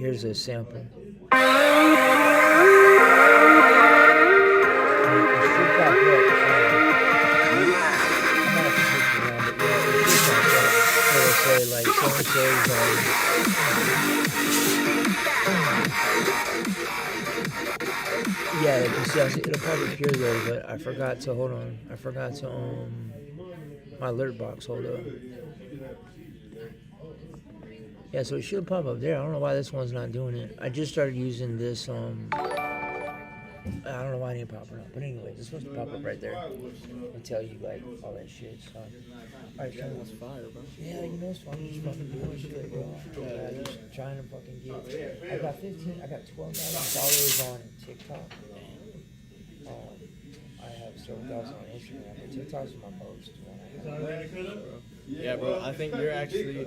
Here's a sample. Say like so and so's yeah, you see, it'll probably appear there, but I forgot to hold on. I forgot to my alert box. Hold up. Yeah, so it should pop up there. I don't know why this one's not doing it. I just started using this I don't know why it ain't popping up, but anyway, it's supposed to pop up right there and tell you like all that shit. So, all right, that's fire, bro. Yeah, you know it's fun. Just fucking doing shit, bro. Yeah, just trying to fucking get. I got 12,000 followers on TikTok. I have several thousand on Instagram, but TikTok's my most. Yeah, bro. I think you're actually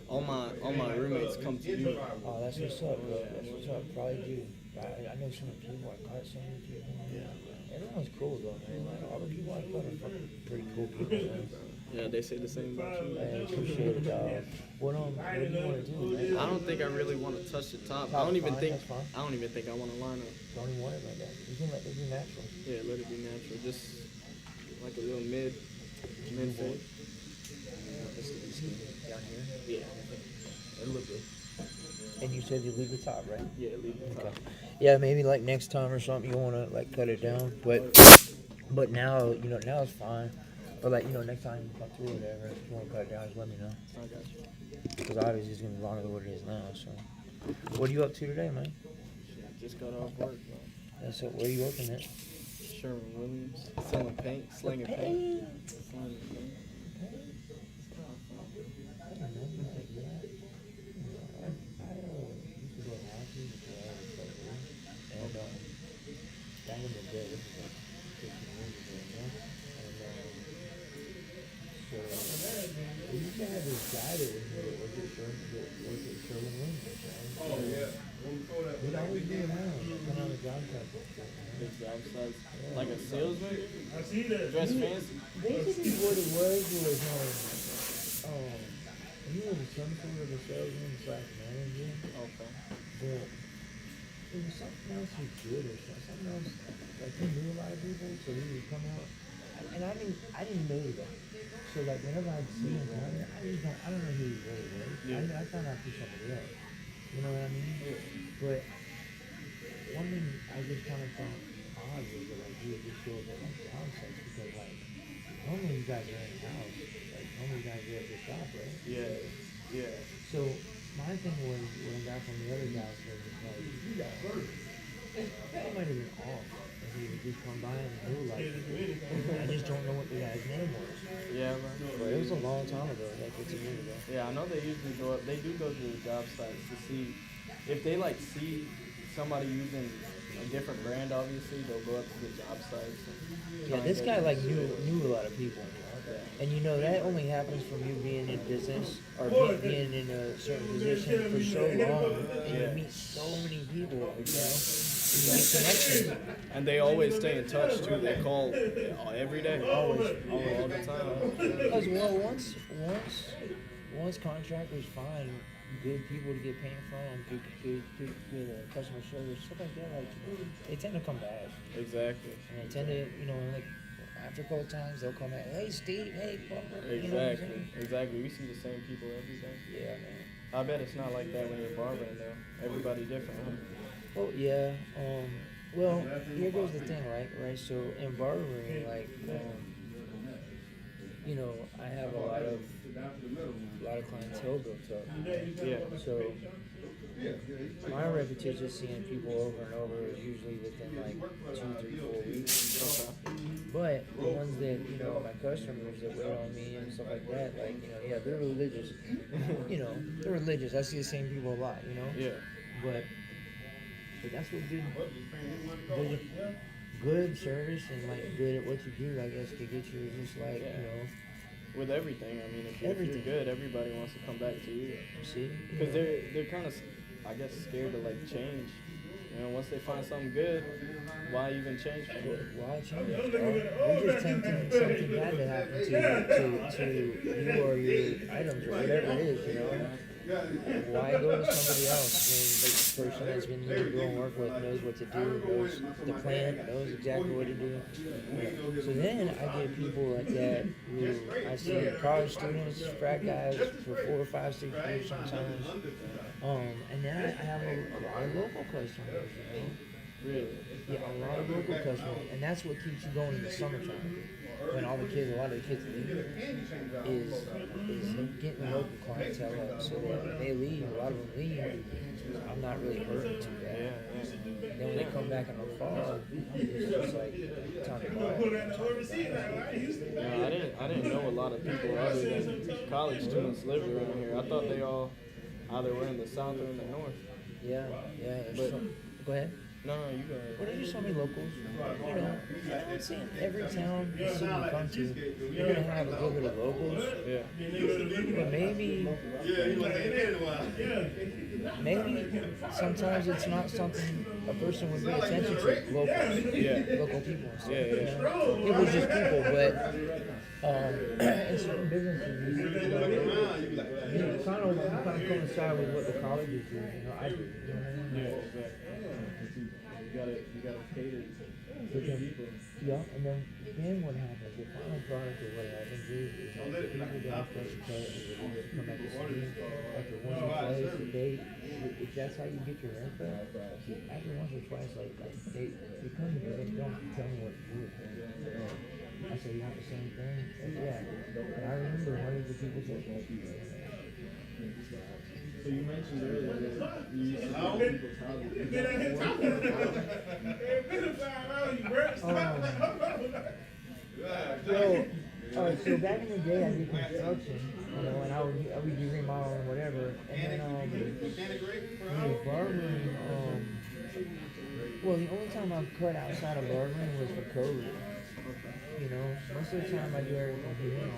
all my roommates come to you. Oh, that's what's up, bro. That's what's up. Probably do. I know so many people. I got so many people. Yeah. Everyone's cool though, man. Like all the people I got are fucking pretty cool people, man. Yeah, they say the same about you. I appreciate it, dog. What do you want to do, man? I don't think I really want to touch the top. I don't even think I want to line up. Don't even want it like that. You can let it be natural. Yeah, let it be natural. Just like a little mid fade. Down here? Yeah. It'll look good. And you said you leave the top, right? Yeah, leave the top. Okay. Yeah, maybe like next time or something you want to like cut it down, but now now it's fine. But like next time you come through or whatever, if you want to cut it down, just let me know. I got you. Because obviously it's gonna be longer than what it is now. So, what are you up to today, man? Shit, just got off work, bro. That's it. Where are you working at? Sherman Williams, selling paint, slinging paint. Slinging paint. Back in the day, this was like 15 years ago, you know? And so, we used to have this guy that was here that worked at Sherman Williams, right? Oh, yeah. He'd always be around, put on the job site. Big job sites. Like a salesman? I see that. Dress fancy? Basically what it was he was some sort of a salesman / manager. Okay. But it was something else he did or something else. Like he knew a lot of people, so he would come out. And I didn't know that. So like whenever I'd see him, I don't know who he really was. Yeah. I found out through somebody else. You know what I mean? Yeah. But one thing I just kind of found odd was that like he would just show up at like job sites because like normally you guys are in the house, like normally you guys are at the shop, right? Yeah. So my thing was when I got from the other guys was like you got hurt. That might have been off. And he would just come by and do like I just don't know what the guy's name was. Yeah, man. But it was a long time ago, like 15 years ago. Yeah, I know they usually go up. They do go to the job sites to see if they like see somebody using a different brand. Obviously, they'll go up to the job sites. Yeah, this guy like knew a lot of people. Yeah. And that only happens from you being in business or being in a certain position for so long, and you meet so many people, you get connected. And they always stay in touch too. They call every day, always, all the time. Because once contractors find good people to get paint from, good customer service, stuff like that, like they tend to come back. Exactly. And they tend to, like after a couple times they'll come back. Hey Steve, hey Bumper. Exactly. We see the same people every day. Yeah, man. I bet it's not like that when you're barbering though. Everybody different, huh? Oh yeah. Well, here goes the thing, right? So in barbering, like, I have a lot of clientele built up. Yeah. So my repetition seeing people over and over is usually within like 2, 3, 4 weeks. But the ones that, my customers that wait on me and stuff like that, like, they're religious. They're religious. I see the same people a lot, Yeah. But that's what good service and like good at what you do, I guess, could get you just like, With everything, I mean, if you're good, everybody wants to come back to you. See? Because they're kind of, I guess, scared to like change. Once they find something good, why even change from it? Why change? We're just tempting something bad to happen to you or your items or whatever it is, why go to somebody else when the person that's been doing work with knows what to do, knows the plan, knows exactly what to do? So then I get people like that who I see college students, frat guys for 4, 5, 6 years sometimes. And then I have a lot of local customers, you know. Really? Yeah, a lot of local customers, and that's what keeps you going in the summertime. When a lot of the kids leave, is getting local clientele up, so that when they leave, a lot of them leave. I'm not really hurting too bad. Yeah. Then when they come back in the fall, it's just like time to buy. No, I didn't know a lot of people other than college students lived around here. I thought they all either were in the south or in the north. Yeah. But Go ahead. no, you go ahead. Well, there's just so many locals. You know, I'm saying every town and city you come to, you're gonna have a good bit of locals. Yeah. But maybe sometimes it's not something a person would pay attention to. Locals, local people and stuff. Yeah. It was just people, but in certain businesses, you kind of coincide with what the colleges do. You know, I do. You know what I mean? Yeah, exactly. You gotta cater to people. Yeah, and then what happens? The final product of what happens is like the people that start to cut and they just come at the city after once or twice, if that's how you get your rent back, after once or twice, like they come to me, they don't tell me what to do with it. I say, you want the same thing? Like, yeah. And I remember hundreds of people said that. So you mentioned earlier that you used to go to people's houses. So back in the day, I did construction, you know, and I would do remodeling and whatever. And then barbering, well, the only time I cut outside of barbering was for COVID. You know, most of the time I do everything here.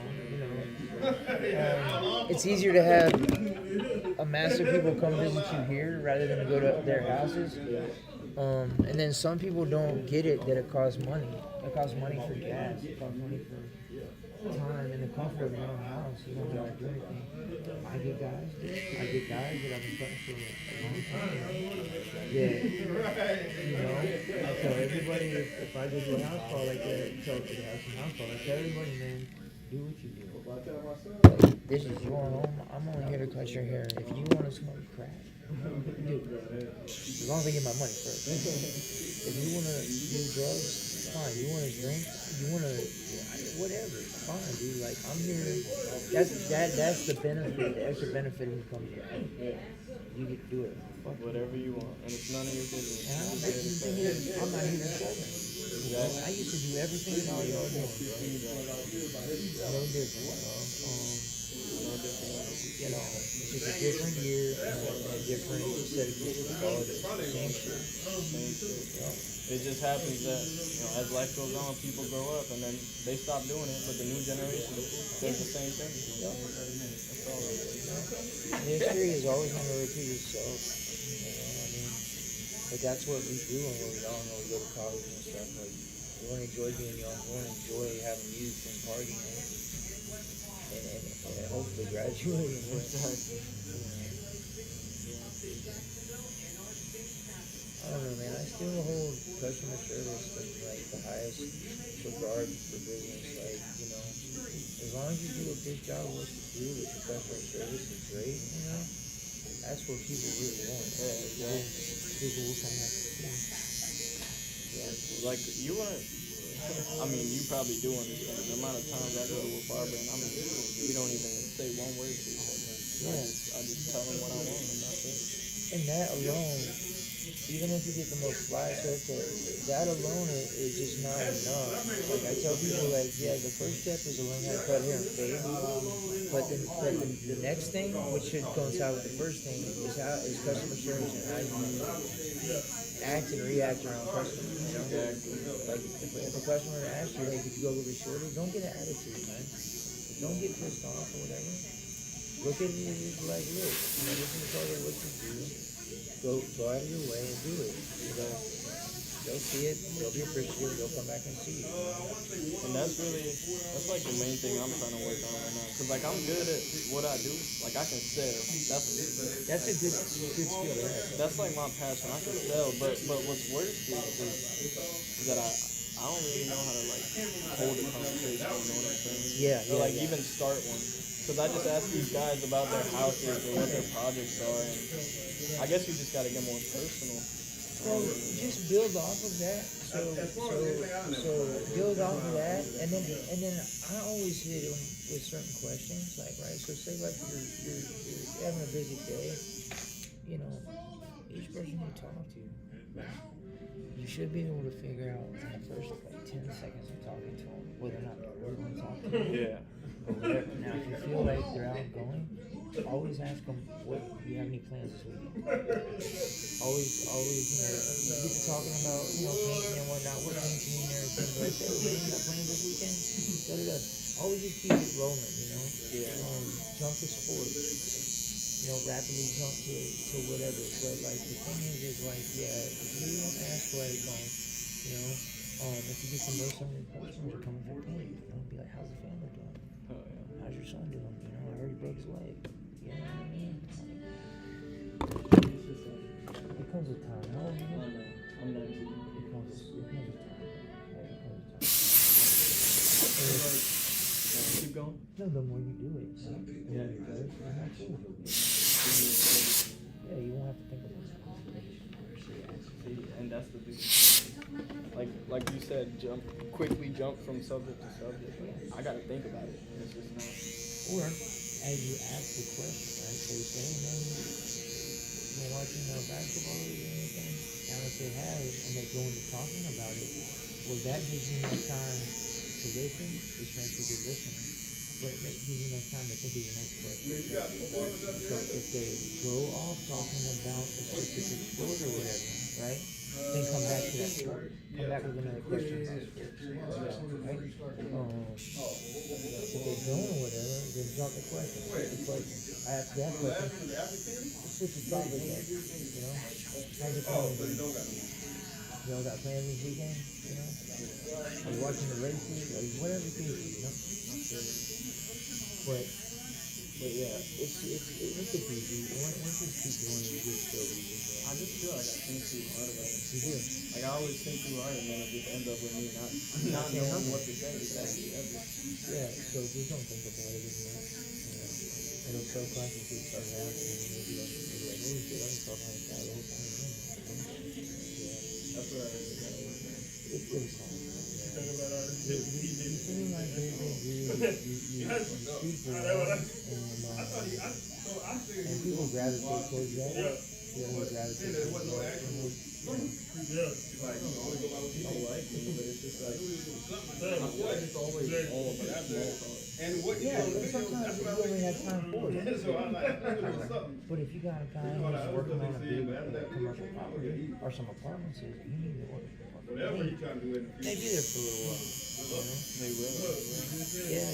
It's easier to have a mass of people come visit you here rather than to go to their houses. And then some people don't get it that it costs money. It costs money for gas. It costs money for time and the comfort of your own house. You don't have to do anything. I get guys that I've been cutting for a long time. Yeah. You know, I tell everybody if I go to a house call like that, I tell everybody, man, do what you do. Like, this is your home. I'm only here to cut your hair. If you want to smoke crack, do it. As long as I get my money first. If you want to do drugs, fine. You want to drink, you want to whatever, fine, dude. Like, I'm here. That's the benefit, the extra benefit when you come here. You get to do it. Whatever you want, and it's none of your business. And I'm not here to sell it. You know, I used to do everything that all y'all doing. No different. You know, it's just a different year and a different set of kids. Same shit. It just happens that, you know, as life goes on, people grow up and then they stop doing it, but the new generation does the same thing. Yep. That's all it is. The history is always going to repeat itself. You know what I mean? But that's what we do when we're young, when we go to college and stuff. Like, we want to enjoy being young. We want to enjoy having youth and partying and hopefully graduating. I don't know, man. I still hold customer service like the highest regard for business. Like, you know, as long as you do a good job of what you do, with your customer service is great, you know, that's what people really want. People will come back to you. Yeah. Like, you want to, I mean, you probably do understand the amount of times I go to a barber and we don't even say one word to each other. Yeah. I just tell them what I want and that's it. And that alone, even if you get the most fly haircut, that alone is just not enough. Like, I tell people, like, yeah, the first step is to learn how to cut hair and fade. But the next thing, which should coincide with the first thing, is customer service and how you act and react around customers. You know? Like, if a customer asks you, hey, could you go a little bit shorter? Don't get an attitude, man. Don't get pissed off or whatever. Look at it as like, look, you know, this is part of what you do. Go out of your way and do it. You know, they'll see it, they'll be appreciative, they'll come back and see it. And that's like the main thing I'm trying to work on right now. Cause like I'm good at what I do. Like I can sell. That's a good skill to have. That's like my passion. I can sell. But what's worse is that I don't really know how to like hold a conversation. You know what I'm saying? Yeah. Or like even start one. Cause I just ask these guys about their houses or what their projects are, and I guess you just gotta get more personal. Well, just build off of that. So build off of that, and then I always hit them with certain questions, like right. So say like you're having a busy day, you know, each person you talk to, you should be able to figure out in the first like 10 seconds of talking to them whether or not they really want to talk to you. Yeah. Or whatever. Now, if you feel like they're outgoing, always ask them, "What do you have any plans this weekend?" Always, you get to talking about, painting and whatnot, what painting and everything. But hey, man, you got plans this weekend? Da-da-da. Always just keep it rolling, Yeah. Jump to sports. Rapidly jump to whatever. But like the thing is like, yeah, if you don't ask like, if you get to know some of your customers are coming from pain, be like, how's the family doing? Oh yeah. How's your son doing? I heard he broke his leg. You know what I mean? It comes with time. How old are you? I'm 19. It comes with time. Keep going. No, the more you do it, the more you do it, the more cool. Yeah, you won't have to think about it. See, and that's the big like you said, quickly jump from subject to subject. I gotta think about it. It's just not. Or as you ask the question, right? So you say, hey man, you watching basketball or anything? And if they have, and they go into talking about it, well, that gives you enough time to listen, which makes you a good listener. But it gives you enough time to think of your next question. So if they go off talking about a specific sport or whatever, right? Then come back to that sport. Come back with another question about sports. Right? If they don't or whatever, then drop the question. I ask that question. Switch the topic up. How's it going? Y'all got plans this weekend? Are you watching the races? Or whatever it is, But yeah, it's easy. Once you keep doing it, you get so easy. I just feel like I think too hard about it. You do. Like I always think too hard, and then it just ends up with me not knowing what to say exactly ever. Yeah, so just don't think about it as much. It'll subconsciously start happening, and you'll be like, holy shit, I'm talking like that the whole time. That's what I heard. It's pretty cool. You seem like you speak well, and people gravitate towards that. People gravitate towards that. People like me, but it's just like I feel like it's always all about small talk. Yeah, but sometimes you only have time for it. But if you got a guy who's working on a big commercial property or some apartments, you need to work. They be there for a little while. They will. Yeah,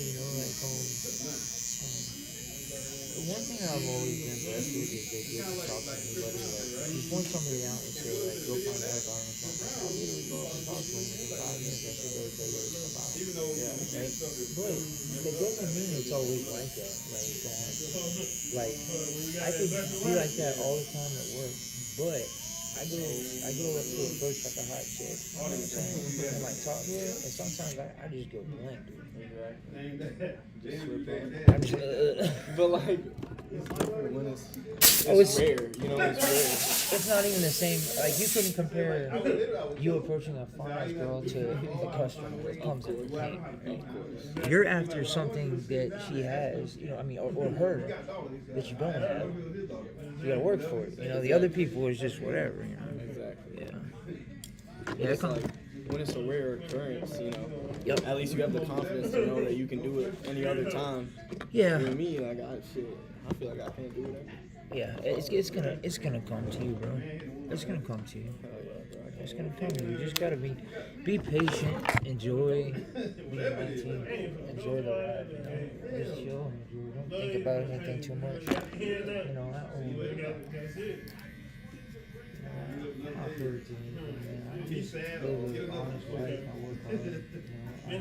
one thing I've always been blessed with is they get to talk to anybody. Like, you point somebody out and say, like, go find out about them. I'll literally go up and talk to them within 5 minutes. I should go tell you everything about them. Yeah, right? But it doesn't mean it's always like that. Like, I could be like that all the time at work, but I go up to approach like a hot chick, you know what I'm saying? And like talk to her, and sometimes I just go blank, dude. I'm just, But like, it's different when it's it's rare, it's rare. It's not even the same. Like you couldn't compare you approaching a fine girl to the customer that comes in for paint. You're after something that she has, or her that you don't have. You gotta work for it. The other people is just whatever. Exactly. Yeah. It's like when it's a rare occurrence, Yep. at least you have the confidence to know that you can do it any other time. Yeah. For me, like I feel like I can't do it. Yeah, it's gonna come to you, bro. It's gonna come to you. Hell yeah, bro. It's gonna come to you. You just gotta be patient, enjoy being 19, enjoy the life, just chill and enjoy. Don't think about anything too much. not perfect in anything, man. I just live an honest life. I work hard. You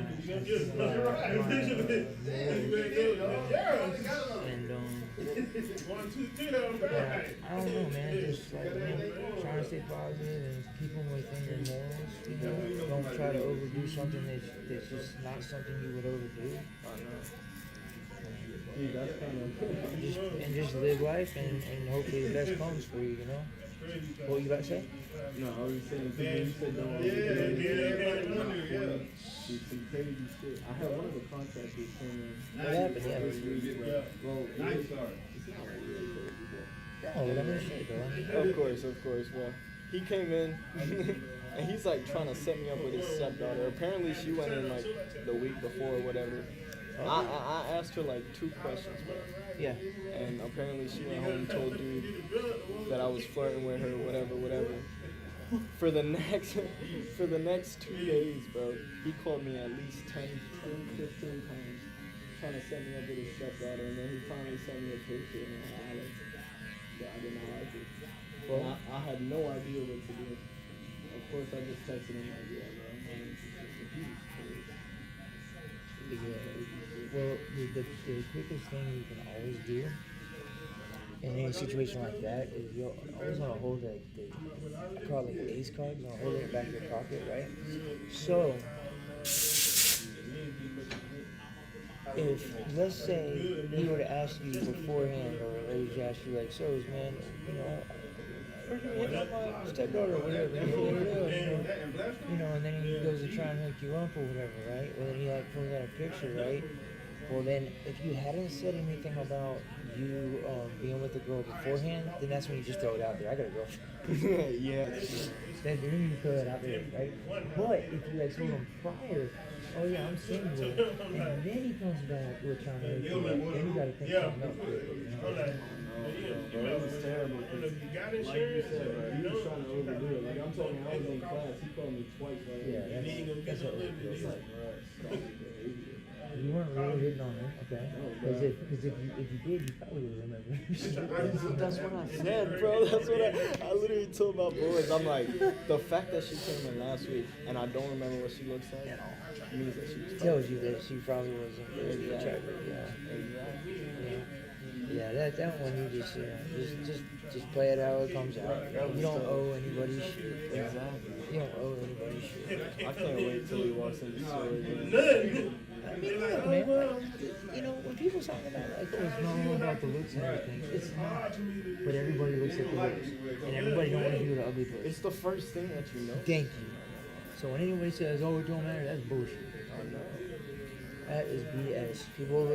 know, and I don't know, man. Just like trying to stay positive and keep them within your morals. You know, don't try to overdo something that's just not something you would overdo. Dude, that's kind of. Just live life and hopefully the best comes for you. You know. What you about to say? No, I was saying to you said don't overdo some crazy shit. I had one of the contractors came in. What happened? Yeah. This week, well, it's not like really crazy, but. No, but I'm gonna say though. Of course, bro. He came in and he's like trying to set me up with his stepdaughter. Apparently she went in like the week before or whatever. I asked her like 2 questions, bro. Yeah. And apparently she went home and told dude that I was flirting with her, whatever. For the next 2 days, bro, he called me at least 10, 15 times trying to set me up with his stepdaughter, and then he finally sent me a picture, and I did not like it. Well, I had no idea what to do. Of course, I just texted him like, yeah, bro, I'm not interested. Well, the quickest thing you can always do in any situation like that is you always want to hold the I call it like the ace card. You want to hold it in the back of your pocket, right? So, if let's say he were to ask you beforehand, or he just ask you like, "So, man, you know, we're gonna hit up my stepdaughter or whatever, you know, and then he goes to try and hook you up or whatever, right? Well, then he like pulls out a picture, right? Well, then if you hadn't said anything about you being with the girl beforehand, then that's when you just throw it out there. I got a girlfriend. Yeah. Then you throw it out there, right? But if you had told him prior, oh yeah, I'm single, and then he comes back with trying to hook you up, then you got to think something else. Bro, it was terrible. Like you said, bro, he was trying to overdo it. Like I'm talking, I was in class, he called me twice. Like, yeah, that's what it feels like. You weren't really hitting on her, okay? Because if you did, you probably would remember. That's what I said, bro. That's what I literally told my boys. I'm like, the fact that she came in last week and I don't remember what she looks like means that she was tells you that she probably wasn't very attractive. Yeah, that one you just just play it how it comes out. You don't owe anybody shit. Exactly. You don't owe anybody shit. I can't wait till he walks in the store again. I mean, look, man, like, you know, when people talk about like, oh, it's not all about the looks and everything, it's not. But everybody looks at the looks, and everybody don't want to be with the ugly person. It's the first thing that you know. Thank you. So when anybody says, oh, it don't matter, that's bullshit. I know. That is BS. People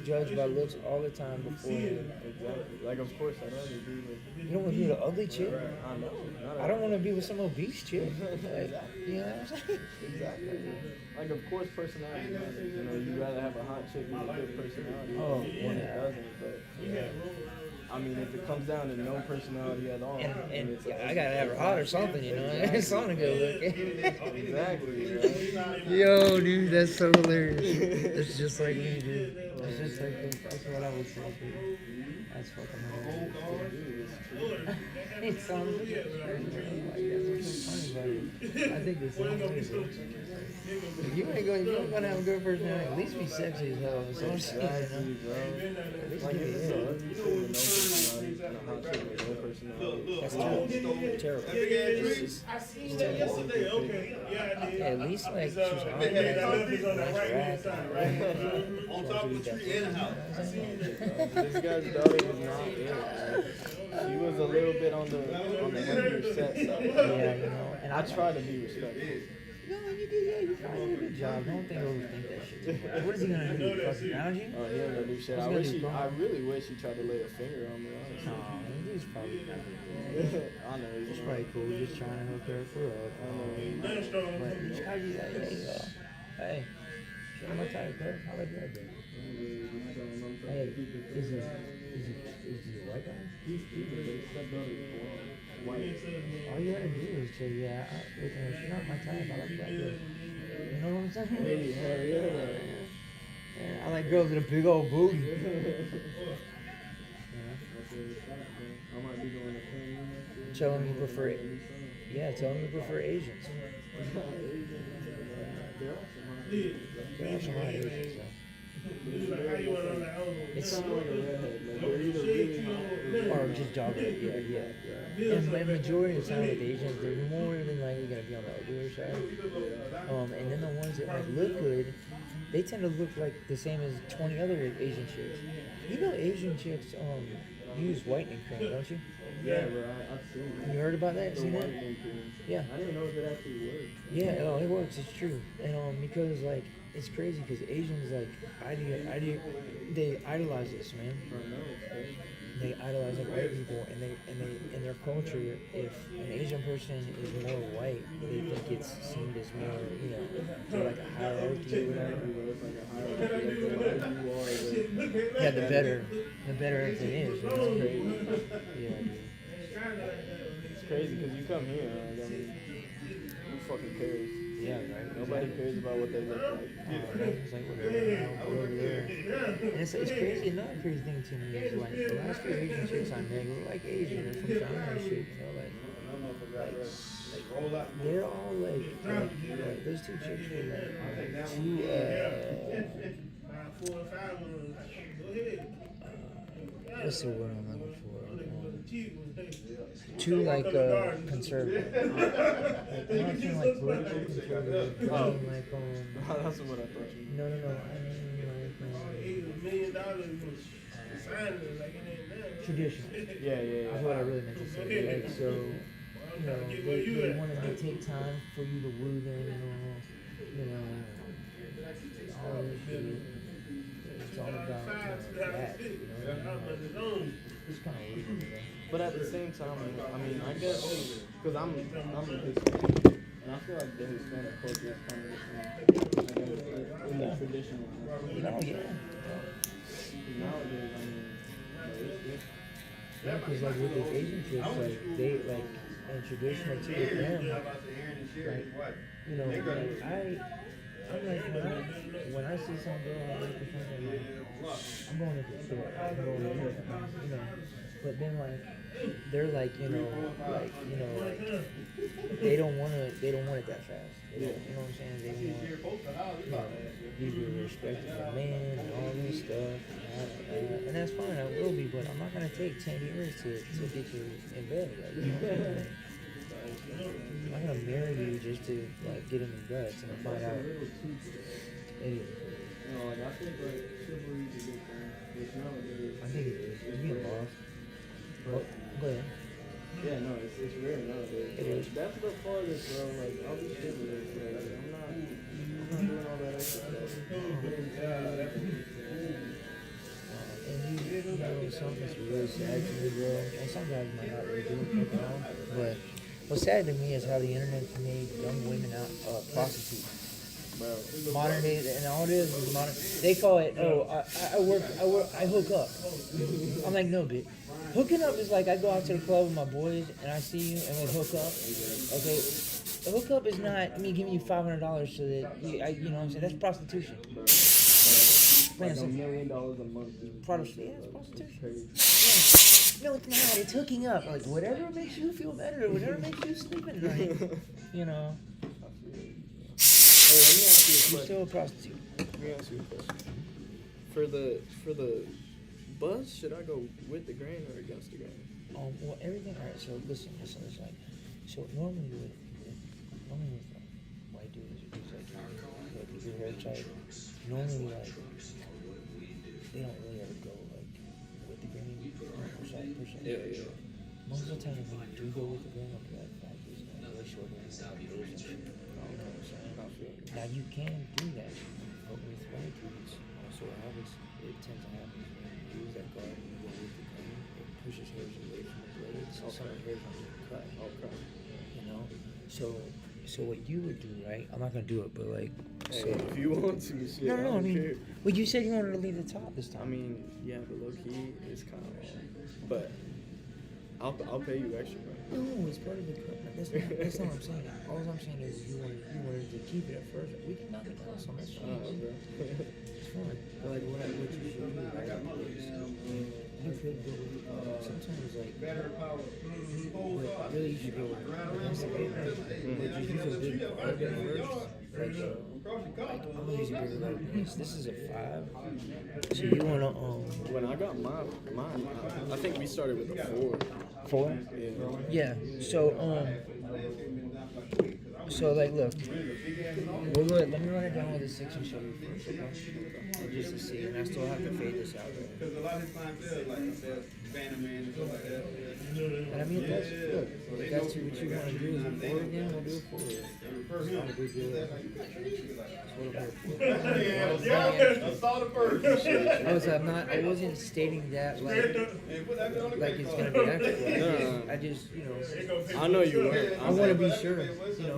judge by looks all the time before. Exactly. Like, of course, I'd rather be with. You don't want to be with an ugly chick. I know. I don't want to be with some obese chick. Like, you know what I'm saying? Exactly. Like, of course, personality matters. You know, you'd rather have a hot chick with a good personality than one that doesn't. But I mean, if it comes down to no personality at all, and I gotta have her hot or something, you know. It's something good looking. Exactly. Right? Yo, dude, that's so hilarious. It's just like me, dude. It's just like that's what I would say, dude. That's fucking hilarious. It sounds like that's what's so funny about it. I think the same way, bro. If you ain't gonna have a good personality, at least be sexy as hell. So I'm saying, Exactly, bro. At least Like, give if me it's a a ugly chick with no personality and a hot chick with no personality. That's terrible. Terrible. It's terrible. Yeah, at least like she's hot, nice rat. This guy's daughter was not it. She was a little bit on the heavier set side. Yeah, you know. And I try to be respectful. No, you do. Yeah, you try to do a good job. Don't overthink that shit too much. What is he gonna do? Fucking ground you? Oh, he ain't gonna do shit. I really wish he tried to lay a finger on me. Honestly. No, he's probably not gonna do that. I know he's It's probably cool. Just trying to hook her for up. But you try to do that. There you go. Hey, show my type, bro. How about that, dude? Hey, is he a white guy? He's Cuban, but his stepdaughter is white. All you gotta do is say, yeah, she's not my type. I like black girls. You know what I'm saying? Hey, hell yeah. Yeah, I like girls with a big old booty. I might be going to Cameroon next year. Tell him you prefer it. Yeah, tell them to prefer Asians. They're also not Asians, though. It's kind of like a redhead. Like they're either really hot Or just doggy. Yeah. And the majority of the time with Asians, they're more than likely gonna be on the uglier side. And then the ones that like look good, they tend to look like the same as 20 other Asian chicks. You know, Asian chicks use whitening cream, don't you? Yeah, bro. I've seen it. You heard about that? The Seen that? whitening cream. Yeah. I didn't know if it actually worked. Yeah, no, it works. It's true. And because like it's crazy because Asians like they idolize this, man. I know, it's crazy. They idolize like white people, and they in their culture, if an Asian person is more white, they think it's seen as more, you know, they're like a hierarchy or whatever. It's like a hierarchy. Like the whiter you are, Yeah, the better everything is. You know? It's crazy. Yeah, dude. It's crazy because you come here, like, I mean, who fucking cares? Yeah, right. Nobody cares about what they look like. It's like whatever. Over there. And it's crazy. Another crazy thing to me is like the last few Asian chicks I met were like Asian or from China and shit. You know, like they're all like those two chicks were like what's the word I'm looking for? Too like conservative. Like nothing like political conservative. Like That's what I thought you meant. No. I mean like traditional. Yeah. That's what I really meant to say. Like so, you know, they want to take time for you to woo them. You know, all this shit. It's all about that. You know, it's kind of weird. You know? But at the same time, I mean, I guess because I'm Hispanic, and I feel like the Hispanic culture is kind of the same, I guess, in the traditional sense. No, yeah. Nowadays, I mean, it's different. Yeah, because like with the Asian kids, like they like and traditional too with them, like you know, like I'm like when I see some girl I like or something, like I'm going to the store, I'm going to you know, but then like they're like you know like they don't want it that fast. You know what I'm saying? They want you be a respectable man and all this stuff, and that's fine. I will be, but I'm not gonna take 10 years to get you in bed. Like, you know? I'm not gonna marry you just to like get in the guts and find out. Anyway. No, like I think like chivalry is a good thing. Which nowadays, I think it is. It's being lost. But go ahead. Yeah, no, it's rare nowadays. It is. That's the farthest, bro. Like I'll be chivalrous. Like I'm not doing all that extra stuff. And you know, something that's really sad to me, bro. And some guys might not really do it at all. But what's sad to me is how the internet's made young women out prostitutes. Bro. Modern day, and all it is modern. They call it, I hook up. I'm like, no, bitch. Hooking up is like I go out to the club with my boys and I see you and we hook up. Okay, the hookup is not me giving you $500 so that you know what I'm saying. That's prostitution. Like $1 million a month. Yeah, it's prostitution. Yeah. No, it's not. It's hooking up. Like whatever makes you feel better, whatever makes you sleep at night. You know. Hey, let me ask you a You're question. still a prostitute. Let me ask you a question. For the buzz, should I go with the grain or against the grain? Well, everything. All right. So listen. It's like, so normally with white dudes, or dudes like your hair type, normally like they don't really ever go like with the grain per se. Yeah. Most of the time when you do go with the grain, okay, like it's really short hair, like this and shit. You know what I'm saying? Now you can do that, but with white dudes, also what happens, it tends to happen when you use that guard and you go with the grain, it pushes hairs away from the blade, so some of the hairs don't get cut. Okay. You know? So what you would do, right? I'm not gonna do it, but like, Hey, so if you want to, shit, no, I I don't mean, care. well, you said you wanted to leave the top this time. I mean, yeah, but low key, it's kind of wrong. But I'll pay you extra, bro. No, it's part of the cut. That's not what I'm saying. All I'm saying is you wanted to keep it at first. We can knock it down some. That's fine. Bro. It's fine. But like what you should do, right? Is you could go with sometimes like really you should go against the grain, right? But just use a big barb at first. Like I'm gonna use a bigger barb than this. This is a 5. So you wanna When I got mine, I think we started with a 4. 4? Yeah. Yeah. So like look, we'll go ahead, let me run it down with a 6 and show you first, okay? And just to see, and I still have to fade this out right. Because a lot of his clients feel like I said, Phantom Man and stuff like that. And I mean, that's good. If that's what you want to do is a 4 again, we'll do a 4. It's not a big deal. That's what I'm here for. I saw the first. I wasn't stating that like it's gonna be extra. I just, I know you weren't. I want to be sure,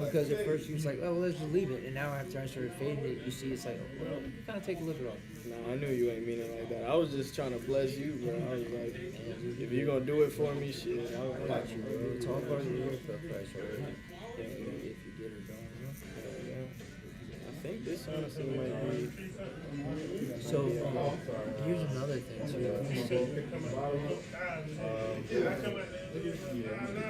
because at first you was like, oh, well, let's just leave it, and now after I started fading it, you see it's like, oh, well, kind of take a look at all. Nah, I knew you ain't mean it like that. I was just trying to bless you, bro. I was like, if you gonna do it for me, shit. I got you, bro. It's all part of the haircut price already. If you get her done, I think this honestly might be. So here's another thing too.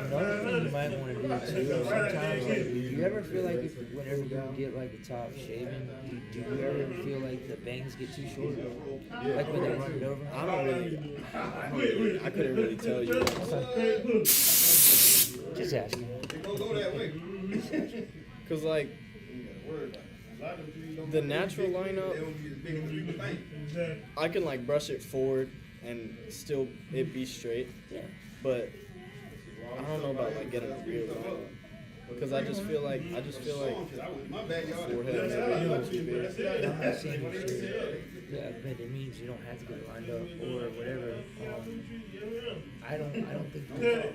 Another thing you might want to do too is sometimes, like, do you ever feel like whenever you get like the top shaven, do you ever feel like the bangs get too short? Like when they run it over? I couldn't really tell you. Just asking. Cause like the natural lineup, I can like brush it forward and still it be straight. Yeah. But I don't know about like getting a real lineup. Because I just feel like forehead I'm not saying you should. Yeah, but it means you don't have to get it lined up or whatever. I don't think you like,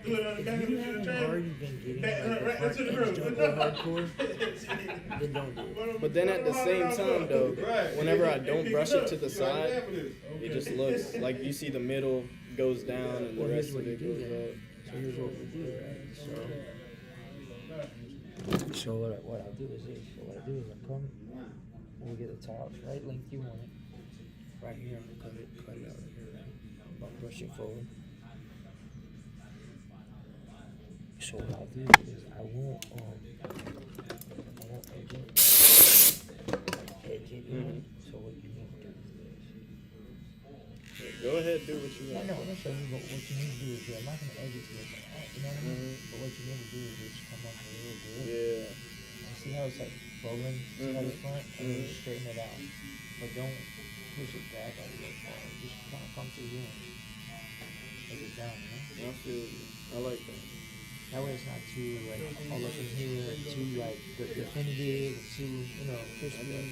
if you haven't already been getting like the front ends don't go hardcore, then don't do it. But then at the same time though, whenever I don't brush it to the side, it just looks like you see the middle goes down and the Well, rest here's what of you it do goes then. up. So here's what we do, right? So what I'll do is this. So what I do is I come, when we get the top, right length you want it. Right here, I'm gonna cut it out right here, right? I'll brush it forward. So what I'll do is I won't edge it. So what you need to do is this. Go ahead, do what you Yeah, want. no, I'm gonna show you, but what you need to do is, I'm not gonna edge it to it, you know what I mean? But what you need to do is just come up a little bit. Yeah. And see how it's like rolling to the front, and then just straighten it out. But don't push it back all the way far. Just kind of come through here and take it down, I feel you. I like that. That way it's not too like all up in here, too like definitive, too, crispy.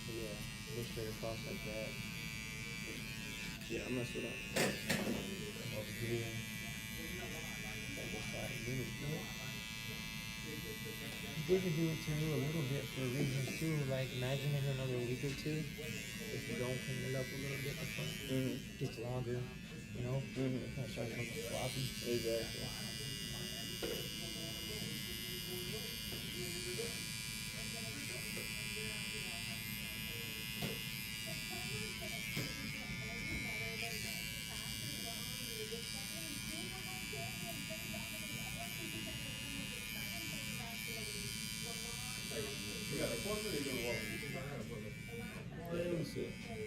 But yeah, go straight across like that. Yeah, I mess with that. Over here. This side a little bit. You could do it too a little bit for reasons too, like imagine in another week or two, if you don't clean it up a little bit in the front, it gets longer, it kind of starts looking floppy. Exactly.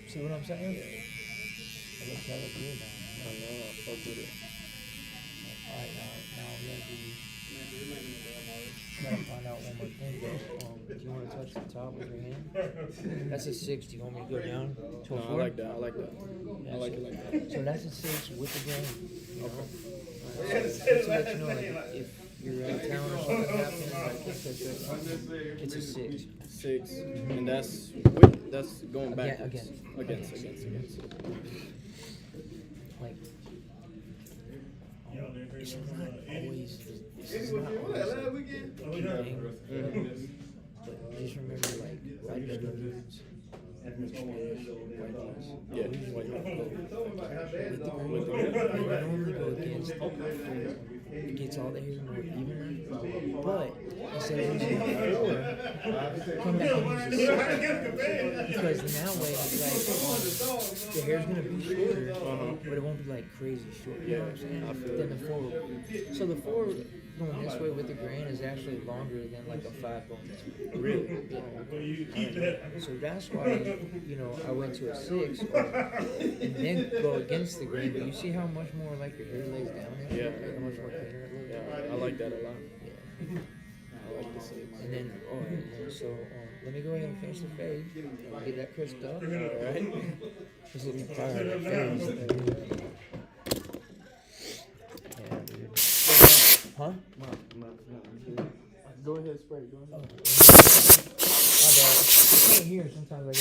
See what I'm saying? That looks good now. I know, I fuck with it. Alright, now I'm gotta find out one more thing, do you want to touch the top with your hand? That's a 6. Do you want me to go down to a 4? I like that. I like that. Yeah, I like it like that. So that's a 6 with the grain. Just to let you know, like, if you're out of town or something happens, like it's a 6. 6, and that's going backwards. Against. Like, it's not always the thing. But just remember, like, writers go dudes, Spanish, white dudes. Yeah, With the grain, you normally go against it gets all the hair more evenly. But instead of using a 4, come back and use a 6. Because in that way, it's like the hair's gonna be shorter, but it won't be like crazy short. You know what I'm saying? Then the 4 will be. So the 4 going this way with the grain is actually longer than like a 5 going this way. Really? Yeah. So that's why, I went to a 6 and then go against the grain. But you see how much more like your hair lays down there? Yeah. Like, how much more cleaner it looks? Yeah, I like that a lot. Yeah. I like the 6. And then, so let me go ahead and finish the fade. Get that crisped up. Alright. Just let me fire that fade. Yeah, dude. Huh? Go ahead, spray. Go ahead. My bad. I can't hear. Sometimes I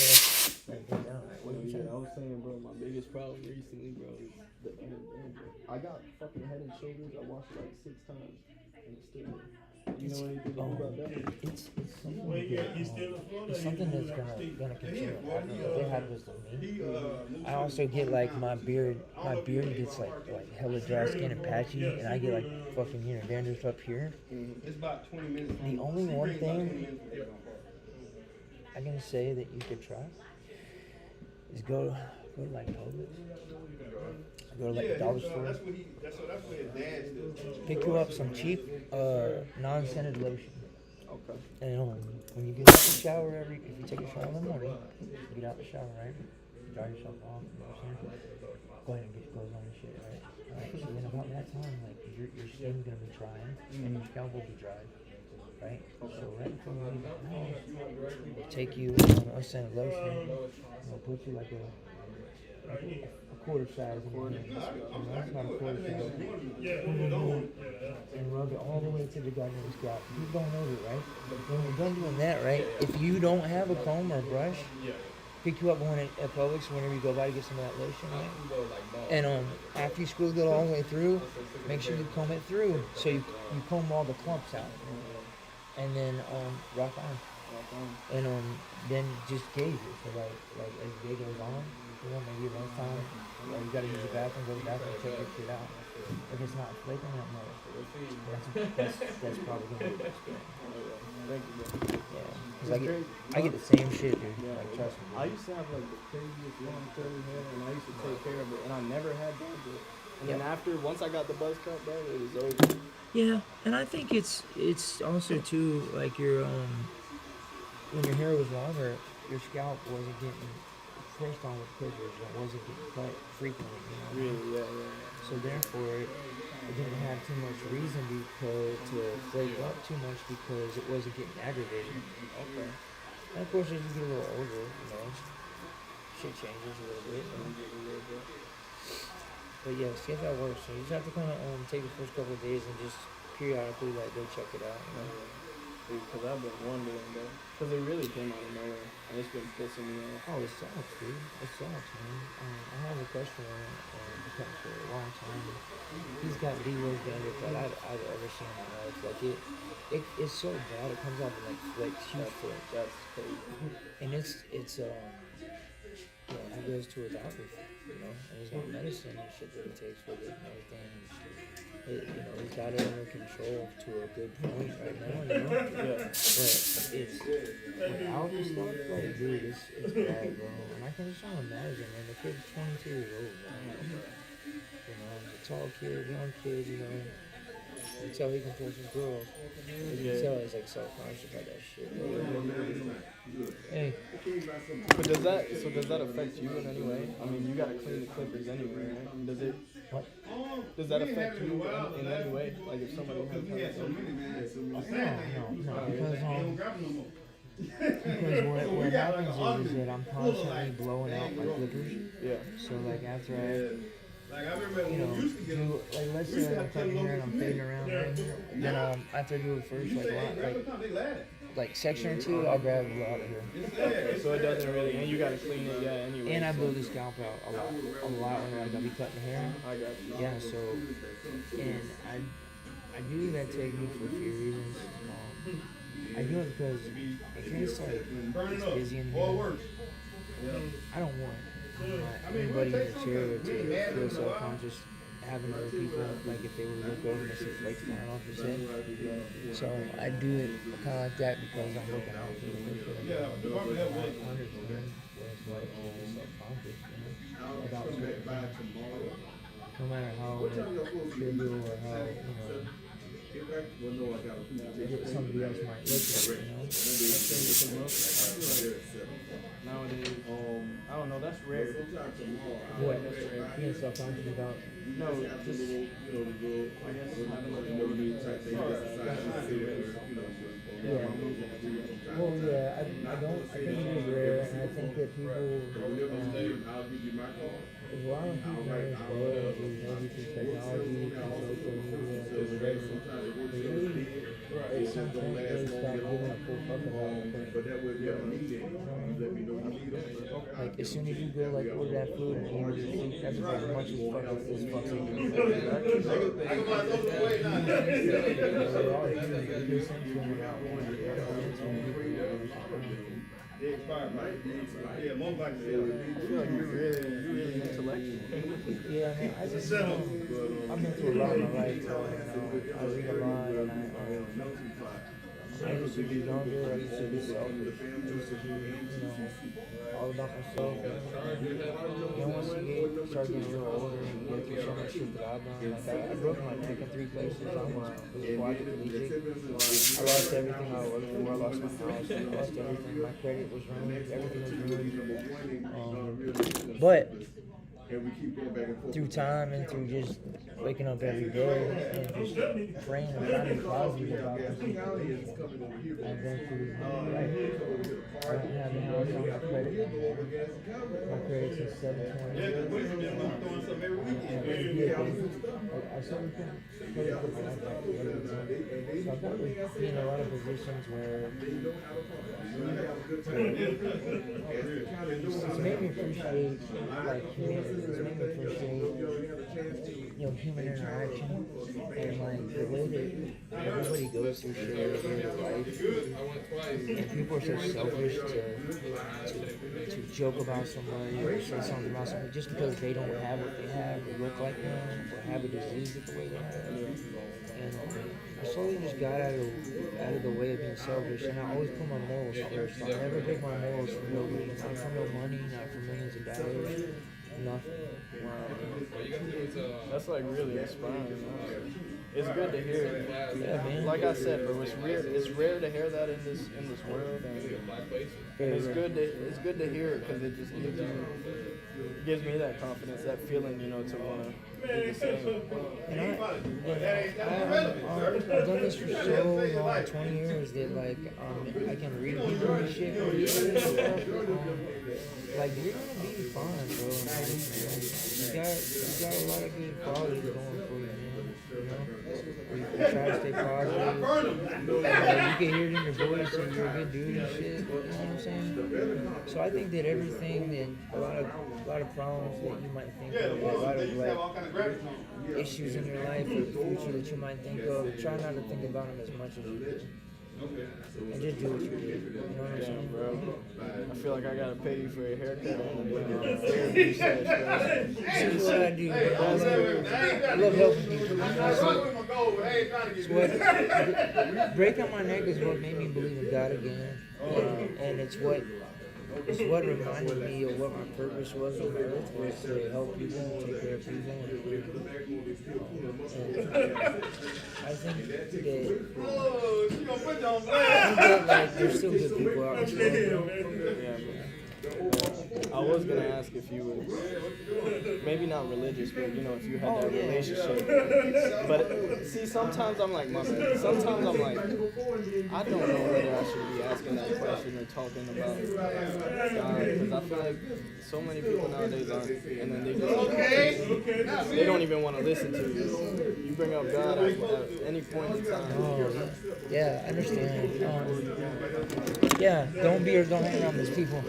gotta get down. What you saying? I was saying, bro, my biggest problem recently, bro, is the hair. I got fucking Head and Shoulders. I washed it like 6 times, and it's still there. You know anything about that? It's something it's something that's gonna continue happening. If it happens to me, I also get like my beard gets like hella dry skin and patchy, and I get like fucking dandruff up here. It's about 20 minutes. The only one thing I'm gonna say that you could try is go to like Publix. Go to like a dollar store. That's what his dad does. Pick you up some cheap non-scented lotion. Okay. And when you get out the shower if you take a shower in the morning, you get out the shower, right? You dry yourself off, you know what I'm saying? Go ahead and get your clothes on and shit, right? Alright, so then about that time, like, your skin's gonna be drying, and your scalp will be dry, right? So right before you leave the house, we'll take you unscented lotion, and we'll put you like a quarter size in your hand. That's not a quarter size. And rub it all the way to the goddamn scalp. Keep going over it, right? When we're done doing that, right? If you don't have a comb or a brush, pick you up going at Publix whenever you go by to get some of that lotion, right? And after you squeeze it all the way through, make sure you comb it through so you comb all the clumps out. And then rock on. And then just gauge it. So like as the day goes on, maybe one time you gotta use the bathroom, go to the bathroom, check your shit out. If it's not flaking out, no, that's probably gonna be the best bet. Thank you, bro. Yeah, because I get the same shit, dude. Yeah. Like, trust me. I used to have like the craziest long curly hair, and I used to take care of it, and I never had dandruff. And then once I got the buzz cut, bro, it was over. Yeah, and I think it's also too like when your hair was longer, your scalp wasn't getting pressed on with clippers, it wasn't getting cut frequently. Really, yeah. So therefore, it didn't have too much reason to flake up too much because it wasn't getting aggravated. Okay. And of course, as you get a little older, shit changes a little bit. But yeah, see if that works. So you just have to kind of take the first couple of days and just periodically go check it out. Because I've been wondering, bro. Because it really came out of nowhere, and it's been pissing me off. Oh, it sucks, dude. It sucks, man. I have a customer who's been for a long time. He's got the worst dandruff that I've ever seen in my life. Like it's so bad. It comes off in like flakes, huge flakes. That's crazy. And it's he goes to a doctor, and he's got medicine and shit that he takes with it and everything. He's got it under control to a good point right now, Yeah. But it's without the stuff, like, dude, it's bad, bro. And I can just imagine, man, the kid's 22 years old, man. He's a tall kid, young kid, you can tell he can pull some girls. You can tell he's like self-conscious about that shit. Hey. But does that affect you in any way? I mean, you gotta clean the clippers anyway, right? Does it? What? Does that affect you in any way? Like if somebody has No, because what happens is that I'm constantly blowing out my clippers. Yeah. So like after let's say I'm cutting hair and I'm fading around right here, then after I do it first, like section or two, I'll grab it out of here. Okay, so it doesn't really, and you gotta clean it, anyway. And I blow the scalp out a lot when like I'll be cutting hair. I got you. Yeah, so and I do that technique for a few reasons. I do it because if you're just like it's busy in here, I don't want anybody in the chair to feel self-conscious having other people, like if they were to look over and see flakes flying off his head. So I do it kind of like that because I'm looking out for the people. I understand what it's like to be self-conscious, about certain things. No matter how trivial or how, somebody else might look at it, Nowadays, I don't know, that's rare. What? Being self-conscious about? No, just, I guess, having like Yeah. Well, yeah, I think it is rare, and I think that people, there's a lot of people in this world, maybe through technology, through social media, through whatever, they really, at some point, really stop giving a full fuck about it. Like, as soon as you go, like, order that food and order your food, that's about as much as fucks up your food. Yeah, most likely. I feel like you're really intellectual. Yeah, I mean, I've been through a lot in my life, so, I read a lot, and I used to be younger, I used to be selfish, I used to be, all about myself. And once you start getting real older and you get through so much shit that I've done, like I broke my neck in 3 places, I almost was quadriplegic. I lost everything I worked for, I lost my house, I lost everything, my credit was ruined, everything was ruined. But through time and through just waking up every day and just praying and finding positive about this, I've been through life. I don't have a house on my credit anymore. My credit's at 720. I certainly couldn't put my life back together. So I've got to be in a lot of positions where it's made me appreciate like humanity. It's made me appreciate human interaction and like the way that everybody goes through shit every day in their life. And people are so selfish to joke about somebody or say something about somebody just because they don't have what they have or look like them or have a disease the way they have. And I slowly just got out of the way of being selfish, and I always put my morals first. I'll never take my morals for nobody, not for no money, not for millions of dollars, nothing. Wow. That's like really inspiring. It's good to hear. Yeah, man. Like I said, bro, it's rare to hear that in this world, and it's good to hear it because it just gives me that confidence, that feeling, to want to do the same. And I've done this for so long, 20 years, that like I can read people and shit. Like you're gonna be fine, bro. You got a lot of good qualities going for you, man. You try to stay positive. You can hear it in your voice that you're a good dude and shit. You know what I'm saying? So I think that everything that a lot of problems that you might think of, a lot of like issues in your life or the future that you might think of, try not to think about them as much as you do. And just do what you do. You know what I'm saying, bro? I feel like I gotta pay you for a haircut and therapy session, bro. This is what I do. I love helping people. Breaking my neck is what made me believe in God again, and it's what reminded me of what my purpose was on earth, was to help people, take care of people, and I think that like, there's still good people out there. Yeah, man. I was gonna ask if you were maybe not religious, but if you had that relationship. But see, sometimes I'm like, sometimes I'm like, I don't know whether I should be asking that question or talking about God, because I feel like so many people nowadays aren't, and then they don't even want to listen to you. You bring up God at any point in time. Oh, yeah, I understand. Yeah, don't hang around those people.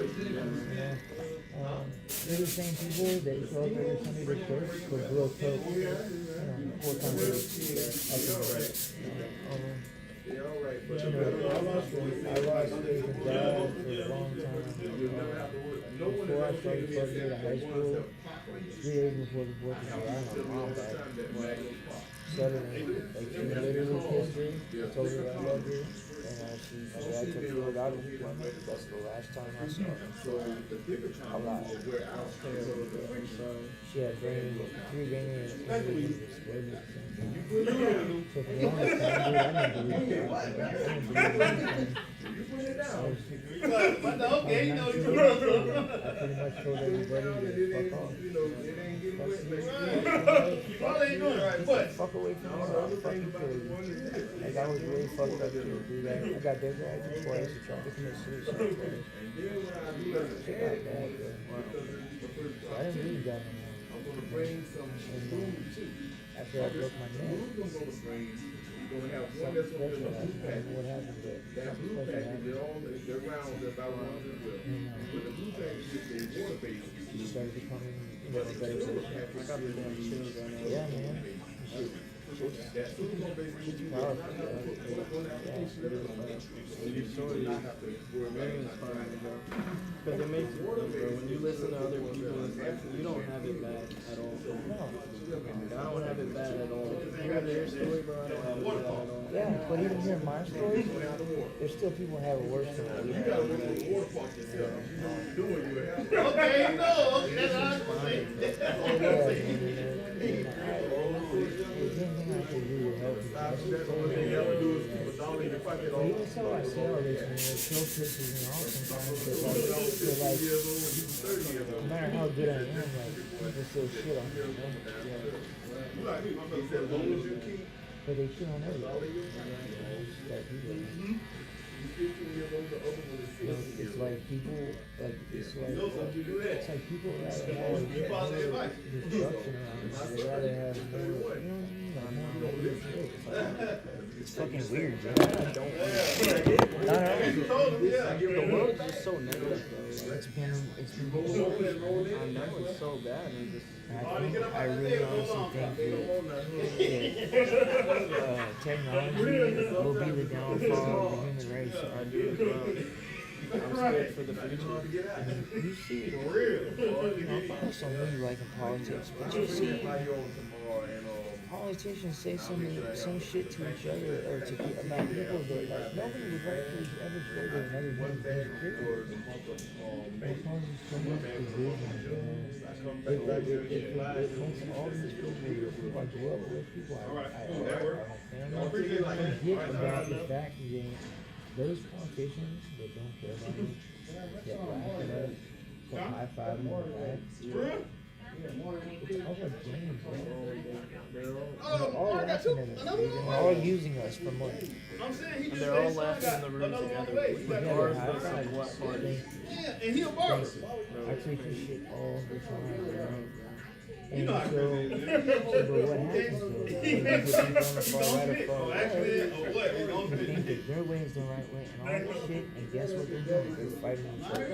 They're the same people that show up every Sunday to church but blow coke, 4 times a week. I lost faith in God for a long time. Before I started first year of high school, 3 days before the 4th of July, my mom died. Suddenly, like, she literally kissed her, told her I loved her, and my dad took her to a doctor's appointment. That's the last time I saw her alive. She had 3 brain injuries exploded at the same time. So for the longest time, dude, I didn't believe it. I didn't believe anything. Okay, you know, I pretty much told everybody to fuck off. Fuck away from me, I'll fucking kill you. Like, I was really fucked up, dude. I got decorated twice, I tried to commit suicide twice. Shit got bad, bro. So I didn't really got no more. And after I broke my neck, something special happened. I don't know what happened, but something special happened. And started becoming, a better person. I got the damn chills right now. Yeah, man. It's powerful, bro. Your story is very inspiring, bro. Because it makes you think, bro. When you listen to other people, it's like you don't have it bad at all. No. I don't have it bad at all. Hearing their story, bro, I don't have it bad at all. Yeah, but even hearing my story, there's still people who have it worse than what we have. okay, no, okay, that's what I'm saying. There's anything I can do to help you. But even so, I say all this, and it still pisses me off sometimes. But like, no matter how good I am, like, people still shit on me, you know? But they shit on everybody. It's like people. It's like people, like, it's like people rather have destruction around them. They'd rather have more, you know what I mean? Like, more negative shit. It's fucking weird, bro. I don't The world's just so negative, bro. It's been I know it's so bad. And just, I really honestly think that technology will be the downfall of the human race. I do as well. I'm scared for the future. You see, I'm also really liking politics, but you see politicians say some shit to each other or to about people that like nobody would rightfully ever say to another human being. Period. It causes so much division. It makes all these people I grew up with, people I forget about the fact that those politicians that don't care about me, that laugh at us, that high five them in the back. It's all a game, bro. They're all laughing at us, dude, and they're all using us for money. And they're all laughing in the room together, regardless of what party. Yeah, and he a barber. I take this shit all the time, bro. And so, but what happens though, when you get people on the far right or far left, they think that their way is the right way and all this shit, and guess what they're doing? They're fighting each other.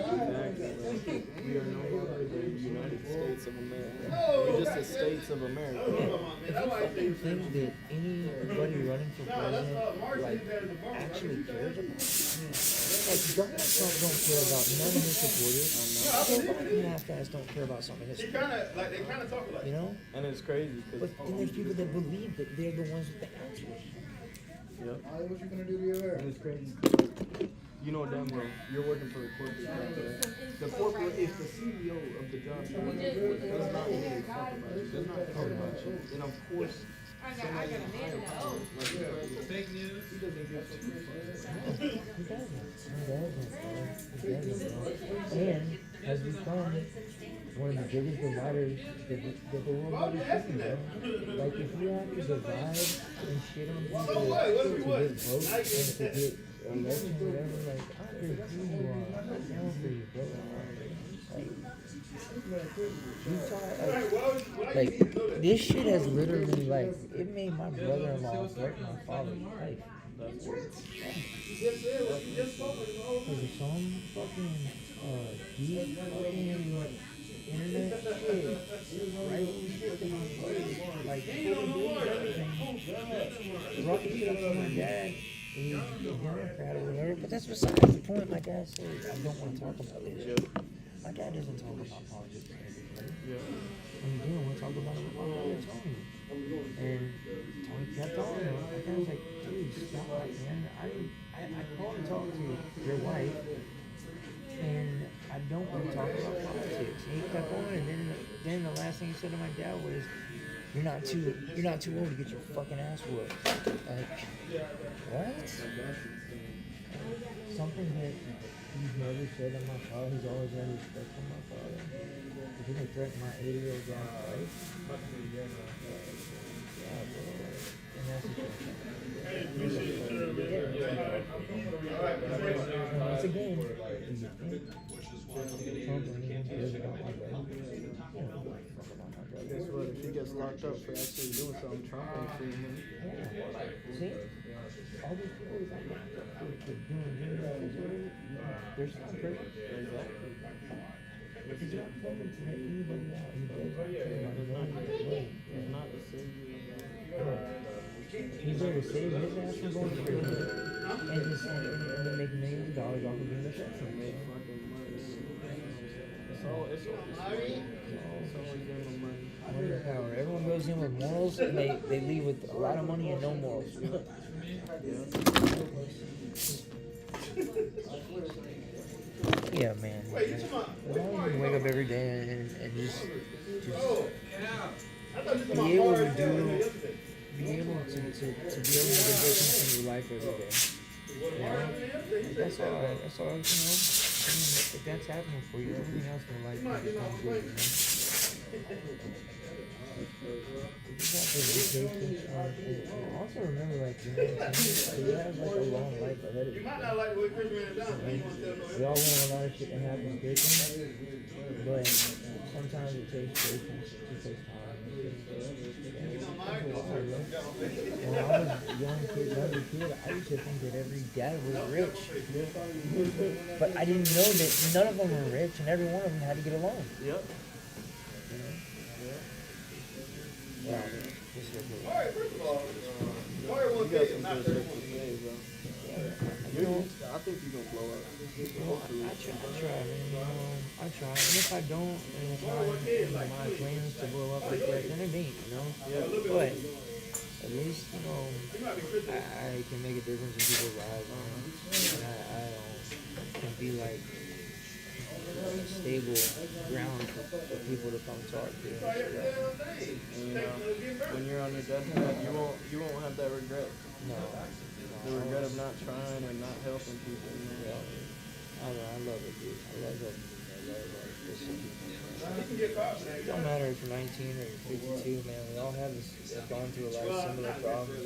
We are no longer the United States of America. We're just the States of America. If you fucking think that anybody running for president, like, actually cares about it, like, Donald Trump don't care about none of his supporters. Joe Biden and half-guys don't care about something. They kind of talk like, You know? And it's crazy. But then there's people that believe that they're the ones with the answers. Yep. What you gonna do to your hair? And it's crazy. You know damn well, you're working for a corporate job, right? The corporate is the CEO of the job you're working for. Does not really talk about it. Does not care about you. And of course, somebody like fake news, he doesn't give a shit. He doesn't, bro. And has become one of the biggest dividers that the world ever seen, bro. Like, if you have to divide and shit on people to get votes and to get elections, whatever, like, I don't care who you are. I'm not down for you, bro. Like, this shit has literally, like, it made my brother-in-law threaten my father's life. Because of some fucking, deep fucking internet shit, right? Shit that my buddy, like, everything. Brought the shit up to my dad. He's a Democrat or whatever, but that's besides the point. My dad said, I don't want to talk about this. My dad doesn't talk about politics. Yeah. When you do, we'll talk about it with my brother Tony. And Tony kept on. And I was like, dude, stop, man. I called and talked to your wife, and I don't want to talk about politics. And he kept on, and then the last thing he said to my dad was, you're not too old to get your fucking ass whooped. Like, what? Something that he's never said to my father. He's always had respect for my father. If he can threaten my 80-year-old dad's life, yeah, bro. And that's the thing. Once again, do you think Trump or anyone cares about my brother? You don't give a fuck about my brother. Guess what? If he gets locked up for actually doing something, Trump ain't freeing him. Yeah. See? All these people that got locked up for doing things, there's not perfect. Exactly. He's not perfect to let anybody out. He does not care about nobody. He's not the savior. He's there to save his ass from going to prison and just and make millions of dollars off of being a veteran. Make fucking money. It's always getting money. Money and power. Everyone goes in with morals and they leave with a lot of money and no morals. Yeah, man. As long as you can wake up every day and just be able to be able to make a difference in your life every day. You know? That's all, you know. I mean, if that's happening for you, everything else in life can become good, you know? You just have to be patient and also remember, like, you know, you have like a long life ahead of you. We all want a lot of shit to happen quickly, but sometimes it takes patience, it takes time. When I was a younger kid, I used to think that every dad was rich. But I didn't know that none of them were rich and every one of them had to get along. Yep. Yeah. Alright, first of all, You got some good shit to say, bro. I think you're gonna blow up. I try, man. I try. And if I don't, and it's not in my plans to blow up like that, then it ain't, you know? Yeah. But at least, you know, I can make a difference in people's lives, man. And I can be like a stable ground for people to come talk to. And when you're on your deathbed, you won't have that regret. No. The regret of not trying and not helping people. You know? I love it, dude. I love it. It don't matter if you're 19 or you're 52, man. We all have gone through a lot of similar problems.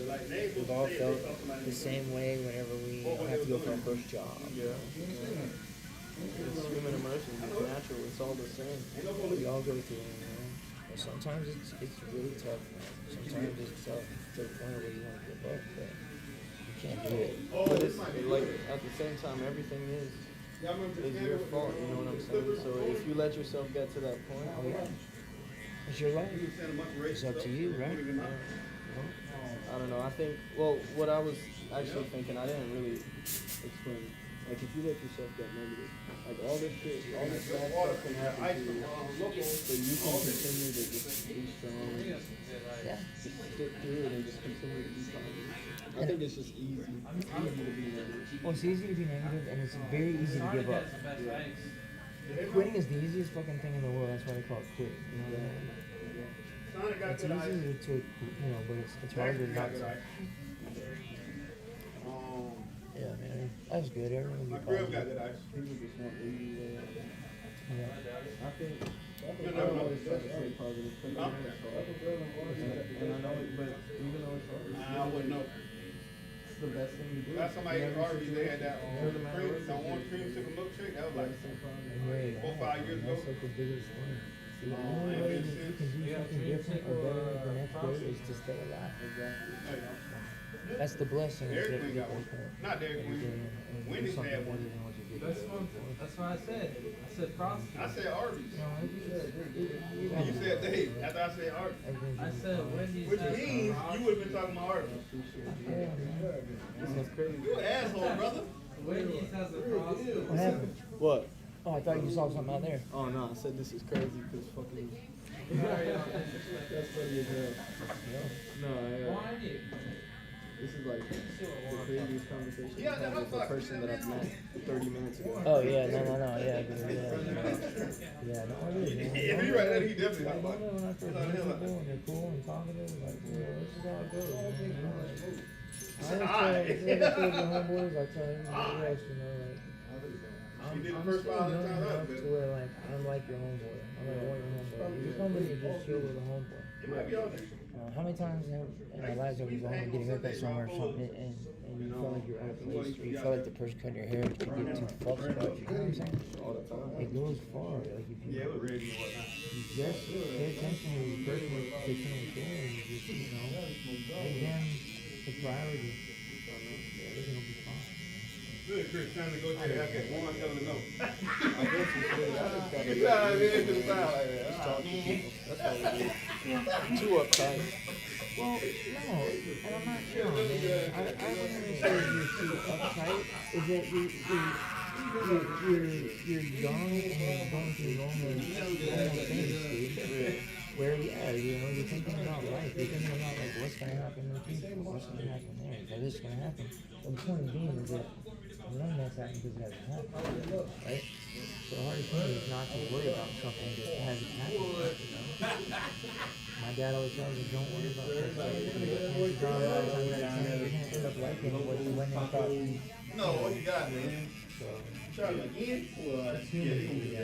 We've all felt the same way whenever we have to go for our first job. Yeah. It's human emotions. It's natural. It's all the same. We all go through it, you know. And sometimes it's really tough, man. Sometimes it's tough to the point where you want to give up, but you can't do it. But it's like at the same time, everything is your fault. You know what I'm saying? So if you let yourself get to that point, Oh yeah, it's your life. It's up to you, right? I don't know. I think. Well, what I was actually thinking, I didn't really explain. Like if you let yourself get negative, like all this shit, all this bad stuff can happen to you, but you can continue to just be strong, Yeah. just stick through it and just continue to be positive. I think it's just easy. It's easy to be negative. Well, it's easy to be negative, and it's very easy to give up. Quitting is the easiest fucking thing in the world. That's why they call it quit. You know what I mean? It's easy to, you know, but it's harder not to. Yeah, man. That's good. Everyone will be positive. People just want easy way out. Yeah. I think I always try to stay positive because I know it's hard. And I know it, but even though it's hard, I wouldn't know. it's the best thing to do. Last time I ate Arby's, they had that Doesn't matter what that you one do. creamsicle milkshake. That was like Hey, 4 or 5 years ago. that's like the biggest thing. The only way that you can do something different or better the next day is to stay alive. That's the blessing. Dairy That Queen got one. Not Dairy every day Queen. and do Wendy's something had better one. than what you did That's before. what I said. I said Frosty. I said Arby's. No, You said Dave. After I said Arby's. I said Wendy's Which has means Frosty. you would have been talking about Arby's. This is crazy. You an asshole, brother. Wendy's has a Frosty. What happened? What? Oh, I thought you saw something out there. Oh no, I said this is crazy because fucking. That's funny as hell. No, this is like the craziest conversation I had with a person that I've met 30 minutes ago. Oh yeah, no, yeah, no, it is, man. Yeah, you're right. He definitely Like, like when I first meet people and they're cool and talkative, like, this is how it goes. Man. I always tell the homeboys, I tell everybody else, you know, like, I'm still young enough to where, like, I'm like your homeboy. I'm like one of your homeboys. You're somebody to just chill with a homeboy. It might be all there. How many times in our lives have we gone and get a haircut somewhere or something and you felt like you're out of place, or you felt like the person cutting your hair could get too fucked about you, you know what I'm saying? All the time. It goes far, like if you, you just pay attention to the person that's fixing the floor and you just, you know, make them the priority. Everything will be fine. Good, Chris. Time to go to the haircut. One hell of a no. I guess it's good. I just gotta Get out of here to the side like that. just talk to people. That's all it is. Too uptight. Well, no, and I'm not sure, man. I wouldn't even say you're too uptight. Is that you're young and you're going through normal things, dude. Where, yeah, you know, you're thinking about life. You're thinking about, like, what's going to happen in the future, what's going to happen there, is this going to happen? Well, the point being is that none of that's happened because it hasn't happened, right? So the hardest thing is not to worry about something that hasn't happened, you know? My dad always tells me, don't worry about that stuff. Chances are, by the time you're going to end up liking what you went and thought you. No, what you got, man? So, Try it again? Well, it's human being,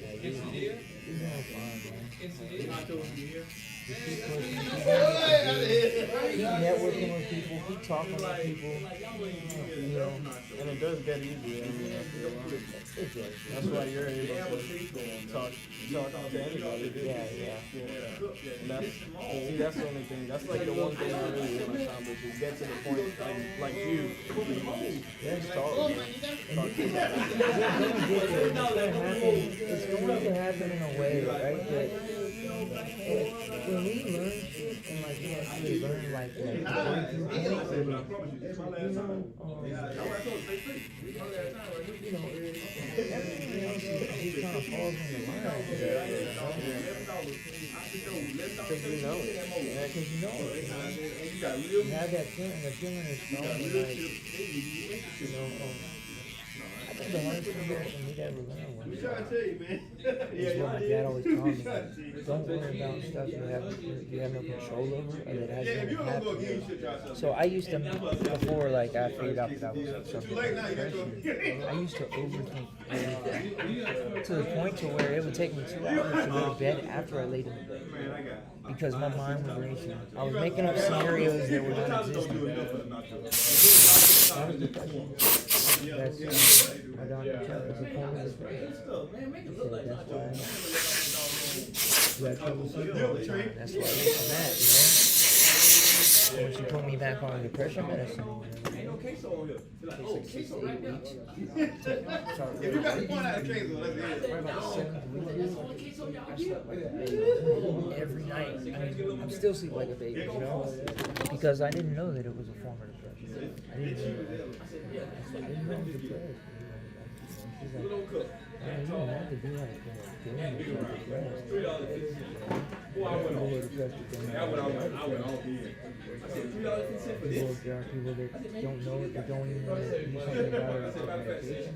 like, you're fine, man. Just keep pushing, keep networking with people, keep talking with people, you know. And it does get easier. I mean, after a while. It does. That's why you're able to talk to anybody. Yeah. And that's the only thing. That's like the one thing I really want to accomplish is get to the point like you. Just talk. It's going to happen in a way, right? That when we learn shit and like we actually learn like the breakthrough points, you know, everything else just kind of falls in the line. Because you know it. Yeah, because you know it. You have that feeling, the feeling is strong, and like, you know, I think the hardest thing that for me to ever learn was is what my dad always taught me. Like, don't worry about stuff you have no control over or that hasn't happened. So I used to, before like I figured out that I was like suffering from depression, I used to overthink everything to the point to where it would take me 2 hours to go to bed after I laid in the bed. Because my mind was racing. I was making up scenarios that were non-existent. That was depression. That's my doctor told me. It's a form of depression. He said that's why you have trouble sleeping all the time. That's why I'm at, you know? And when she put me back on depression medicine, it takes like 6 to 8 weeks. If you got the point out of case, let's hear it. Right about the 7th week, I slept like a baby every night. I mean, I'm still sleep like a baby, you know, because I didn't know that it was a form of depression. I didn't know it was depressed. She's like, man, you don't have to be like, feeling yourself depressed. People who are depressed because there are people that don't know it, that don't even know that do something about it, like medication.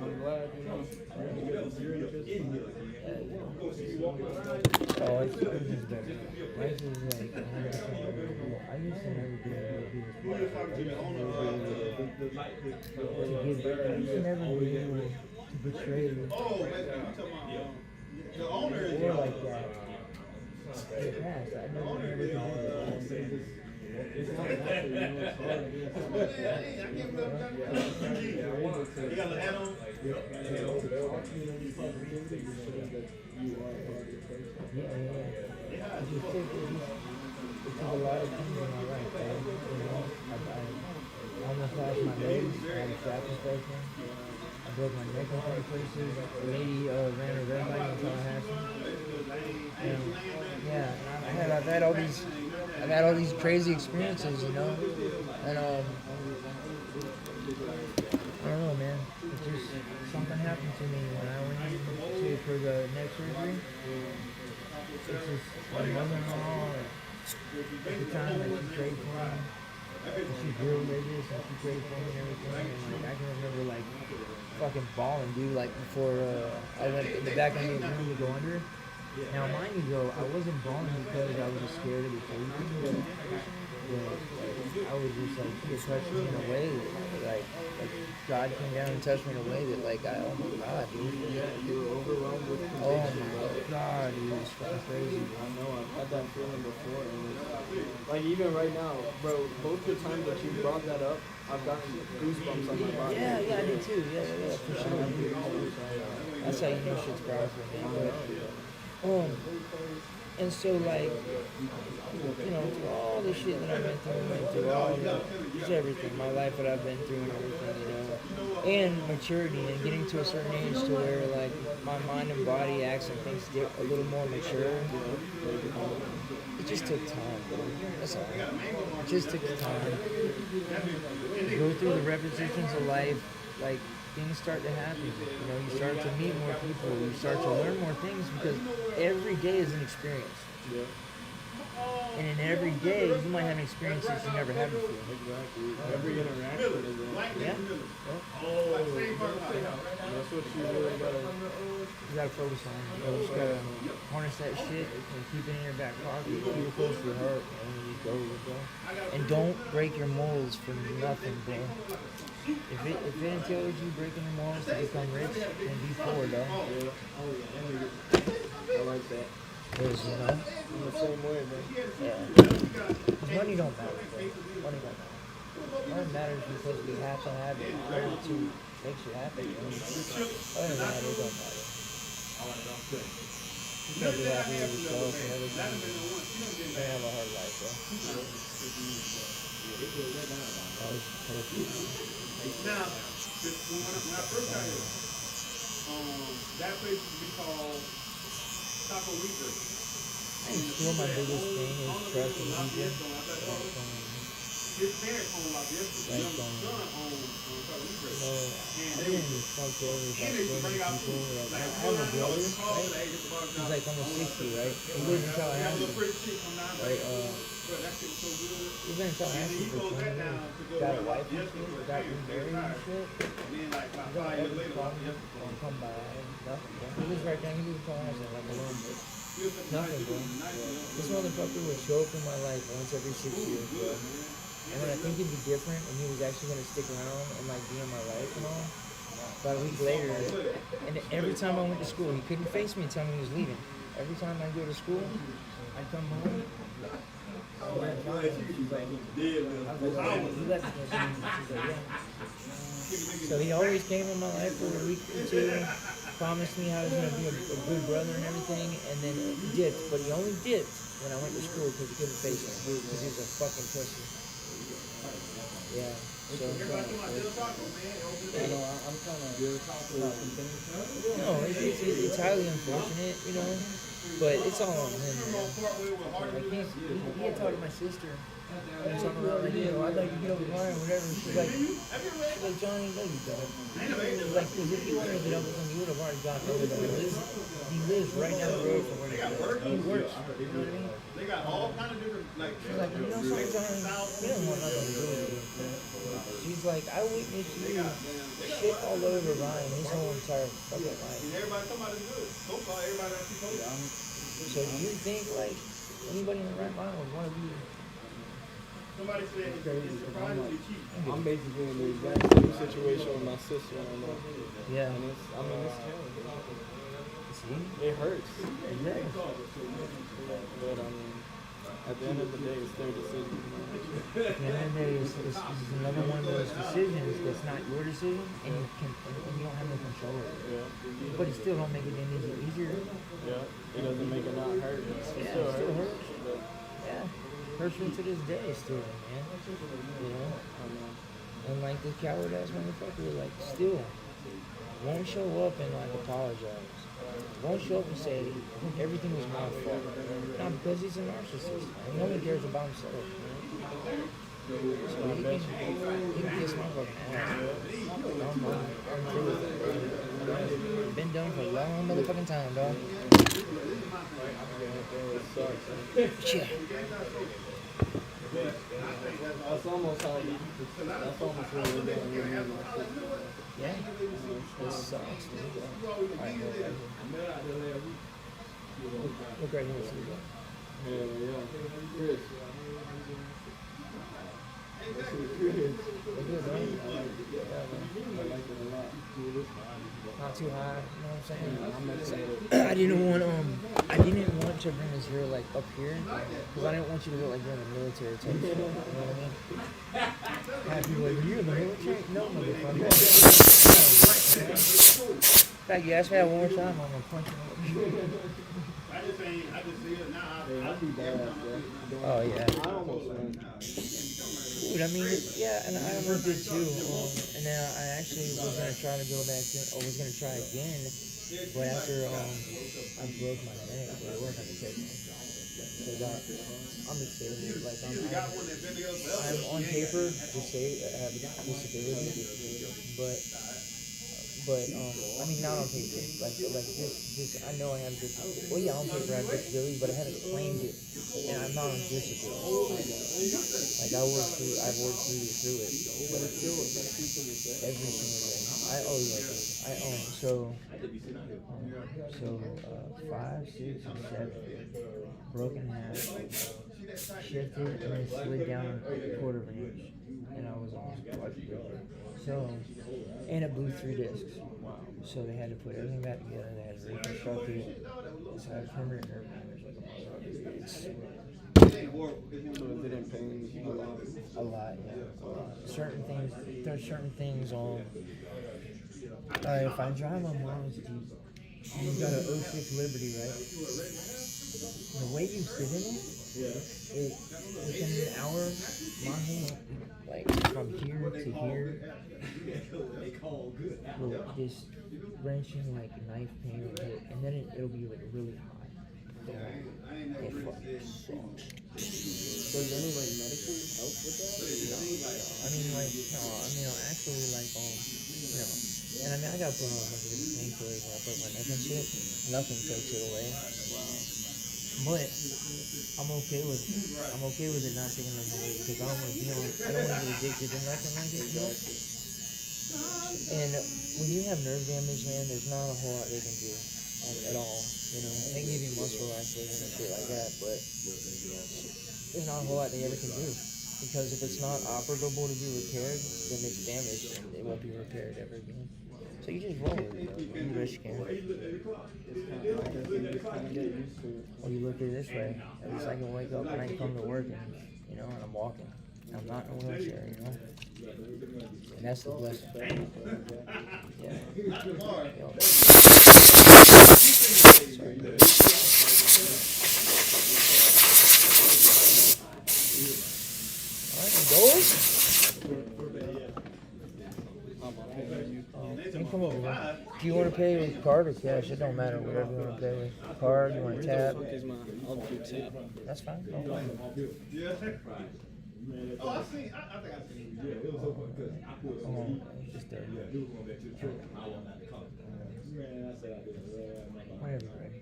I'm glad, you know. Oh, everything's better. Life is like 100% better. I used to never be able to do this. I used to never be able to betray you. Oh, man, you talking about the owner is Or like that. In the past, I never been able to do that. You got an add-on? Yeah. It just took a lot of things in my life, man. You know, I almost lost my legs. I had a strap infection. I broke my neck in 20 places. The lady ran a red light in Tallahassee. And, yeah, and I've had all these crazy experiences, you know. And I don't know, man. just something happened to me when I went in for the neck surgery. It's just my mother-in-law at the time that she prayed for me. And she's real religious and she prayed for me and everything. And like I can remember like fucking bawling, dude. Like before I went in the back of the room to go under. Now, mind you, though, I wasn't bawling because I was scared of the surgery. I was just like, he touched me in a way that, like God came down and touched me in a way that, like, oh my God, dude. You were overwhelmed with Oh conviction, my bro. God, dude, it's fucking crazy. I know, I've had that feeling before, and it's, like even right now, bro, both the times that you brought that up, I've gotten goosebumps on my body. Yeah, I did too. Yeah, for sure. That's how you know shit's powerful, man. But, and so, like, you know, through all the shit that I've been through all just everything, my life that I've been through and everything, you know, and maturity and getting to a certain age to where, like, my mind and body acts and things get a little more mature. It just took time, bro. That's all. It just took time. You go through the repetitions of life, like, things start to happen. You know, you start to meet more people. You start to learn more things because every day is an experience. Yeah. And in every day, you might have an experience that you never had before. Exactly. Every interaction is Yeah. that's what you really gotta. You gotta focus on it. You just gotta harness that shit and keep it in your back pocket. Keep it close to your heart, and you go. And don't break your morals for nothing, bro. If it entails you breaking your morals to become rich, then be poor, though. I like that. Because, you know, I'm the same way, man. yeah. Money don't matter, bro. Money don't matter. Money matters because we have to have it in order to make shit happen. Other than that, it don't matter. You can't be happy with yourself and everything. You can't have a hard life, bro. Now, when I first got here, that place used to be called Taco Weaver. I think still my biggest thing is trust and people. His parents owned Lafayette, his young son owned Taco Weaver. I didn't fuck over about so many people. Like, I have a brother, right? He's like almost 60, right? He lives in Tallahassee, right? He's been in Tallahassee for 20 years. Got a wife and shit, got remarried and shit. He's got every problem gonna come by. Nothing, bro. He lives right down, he lives in Tallahassee, like alone, but nothing, bro. This motherfucker would show up in my life once every 6 years, bro. And when I think he'd be different and he was actually gonna stick around and like be in my life and all, about a week later, and every time I went to school, he couldn't face me and tell me he was leaving. Every time I go to school, I come home. She's like, you left me. She's like, yeah. So he always came in my life for a week or two, promised me I was going to be a good brother and everything, and then he dipped. But he only dipped when I went to school because he couldn't face me, because he was a fucking pussy. Yeah. So, I know, I'm kind of no, it's highly unfortunate, you know, but it's all on him, man. Like, he had talked to my sister, and talking about, like, you know, I'd like to get over Ryan or whatever. She's like, Johnny, no, you don't. She's like, because if you wanted to get up with him, you would have already gotten over there. He lives right down the road from where he lives. He works, you know what I mean? They got all kind of different, like, She's like, you know something, Johnny, he doesn't want nothing to do with you. She's like, I witnessed you shit all over Ryan his whole entire fucking life. everybody talking about it good. So far, everybody that she told you. So do you think, like, anybody in the right mind would want to be... Somebody said it's surprisingly cheap. I'm basically in the exact same situation with my sister right now. Yeah. And it's terrible. See? It hurts. Exactly. But I mean, at the end of the day, it's their decision. At the end of the day, it's another one of those decisions that's not your decision, and you don't have no control over it. Yeah. But it still don't make it any easier. Yeah. It doesn't make it not hurt. It Yeah, still it still hurts. hurts. But, Yeah. Hurts me to this day still, man. You know? I mean, And like this coward ass motherfucker, like, still won't show up and like apologize. Won't show up and say everything was my fault. Not because he's a narcissist. He only cares about himself. So you can kiss my fucking ass. I'm cool with that. Been done for a long motherfucking time, dog. Yeah. That's almost how. That's almost what we're doing. Yeah. This sucks, dude. Alright, look right here. See that? Yeah. Chris. That's what Chris. Look good, bro. I like it a lot. Not too high, you know what I'm saying? I didn't want to bring his hair like up here because I didn't want you to look like you're in the military type shit. You know what I mean? Have people like, you're in the military? No, motherfucker. In fact, you ask me that one more time, I'm gonna punch you. I just see it now. I'd be bad, bro. Oh yeah. I almost went. Dude, I mean, yeah, and I almost did too. And then I actually was gonna try to go back to, or was gonna try again, but after I broke my neck, it wasn't gonna take me. Cause I'm disabled. Like I'm on paper I have a disability, I mean not on paper. Like this. I know I have disability. Well, yeah, on paper I have disability, but I haven't claimed it, and I'm not on disability. Like I've worked through it, but it still affects people every single day. So 5, 6, and 7 broken half, shifted, and then slid down a quarter of an inch, and I was almost quadriplegic. So, and it blew 3 discs. So they had to put everything back together. They had to reconstruct it. So I had permanent nerve damage like a motherfucker. So it didn't pain you A lot, yeah. There's certain things on. If I drive on Mom's Jeep, you've got an 06 Liberty, right? The way you sit in it, within an hour, my hand, like from here to here, will just wrenching like knife pain will hit, and then it'll be like really hot. It fucking sucks. Does any like medical help with that? No, actually, like, and I mean, I got put on a bunch of different painkillers when I broke my neck and shit. Nothing takes it away. But I'm okay with it not taking them away because I don't want to get addicted to nothing like it, you know? And when you have nerve damage, man, there's not a whole lot they can do at all. You know, they give you muscle relaxation and shit like that, but there's not a whole lot they ever can do. Because if it's not operable to be repaired, then it's damaged and it won't be repaired ever again. So you just roll with it, though. You do what you can. Well, you look at it this way. At least I can wake up and I can come to work and, and I'm walking. I'm not in a wheelchair, And that's the blessing. Yeah. Come over here. Do you want to pay with card or cash? It don't matter. Whatever you want to pay with. Card, you want to tap? I'll do tap. That's fine. No problem. Oh, I think I seen it. Yeah, it was open because I put Come on. Just there. Yeah, dude going back to the truck. I want that to come. Man, I said I did it. Whenever you're ready.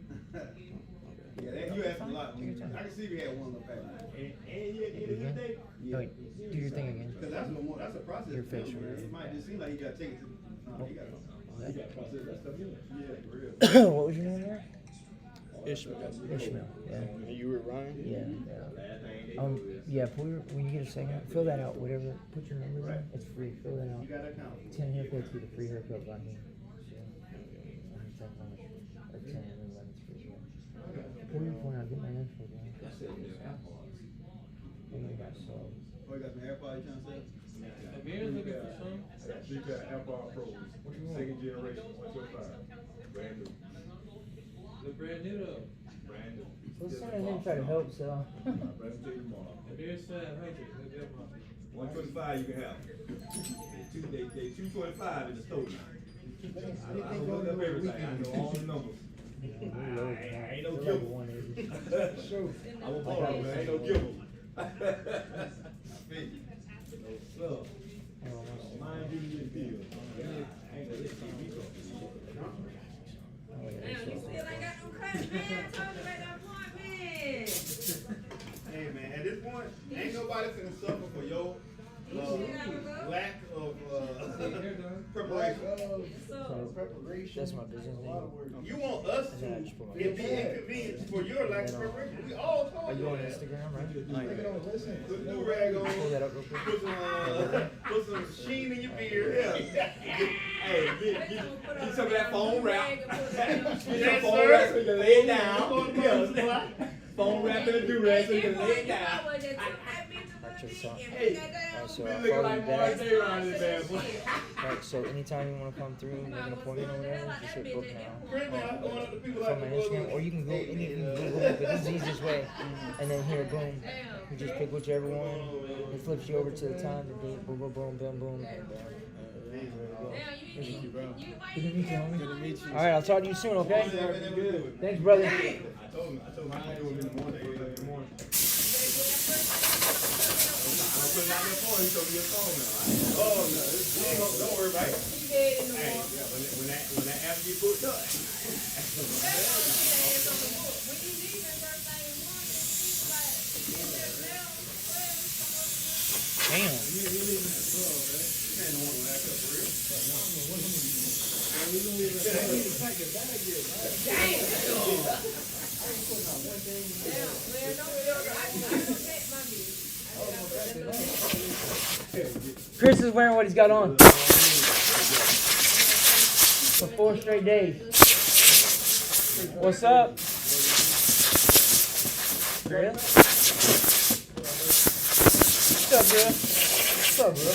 Yeah, you asked a lot. I can see if you had one of the back. And you had it today? No, wait. Do your thing again. Because that's a process. Your face, right? It might just seem like you got to take it to. No, you got to process that stuff in. Yeah, for real. What was your name there? Ishmael. Yeah. You were Ryan? Yeah. Yeah, when you get a second, fill that out, whatever, put your numbers in, it's free, fill that out. You got to count. 10 haircuts with a free haircut by me. So, or 10, and 11's free. Pull your phone out, get my info, bro. And I got so. Oh, you got some AirPods you trying to say? Amir's looking for some. You got AirPod Pros, second generation, 125. Brand new. Look brand new though. Brand new. Let's send him try to help, so. Amir said 100. Look at them. 125 you can have. They 225 in the store now. I looked up everything. I know all the numbers. I ain't no giver. I'm a baller, man. I ain't no giver. So, mind you, this deal. I ain't gonna let you go. Damn, you still ain't got no cut, man. Told you about that appointment. Hey man, at this point, ain't nobody finna suffer for your lack of preparation. That's my business name. You want us to it be inconvenienced for your lack of preparation. We all Are talk you on about that. Instagram, right? Put new rag on. Pull that up real quick. Put some sheen in your beard. Hey, get some of that phone wrap. Get some Yes, phone sir. wrap so you can lay it Go down. to the bus, boy. Phone wrap in the do-rag so you can lay it down. Check this out. Hey, Alright, so we I'll looking follow you like back. Mars Day around this bad boy. Alright, so anytime you want to come through and make an appointment or whatever, just hit book now. Right now, going up to people From like my Instagram, or you can go any Google it, but this is the easiest way. And then here, boom, you just pick whichever one. It flips you over to the time, the date, boom, boom, boom, boom, boom, and Damn, you Good to meet you, homie. Good to meet you. All right, I'll talk to you soon, okay? Good. Thanks, brother. I told him I could do it in the morning, 8 o'clock in the morning. I'm gonna put it out there for him, he told me your phone now. Oh, no, don't worry about it. Hey, yeah, when that app get booked up. Damn. Chris is wearing what he's got on for 4 straight days. What's up? Grill? What's up, bro? What's up, bro?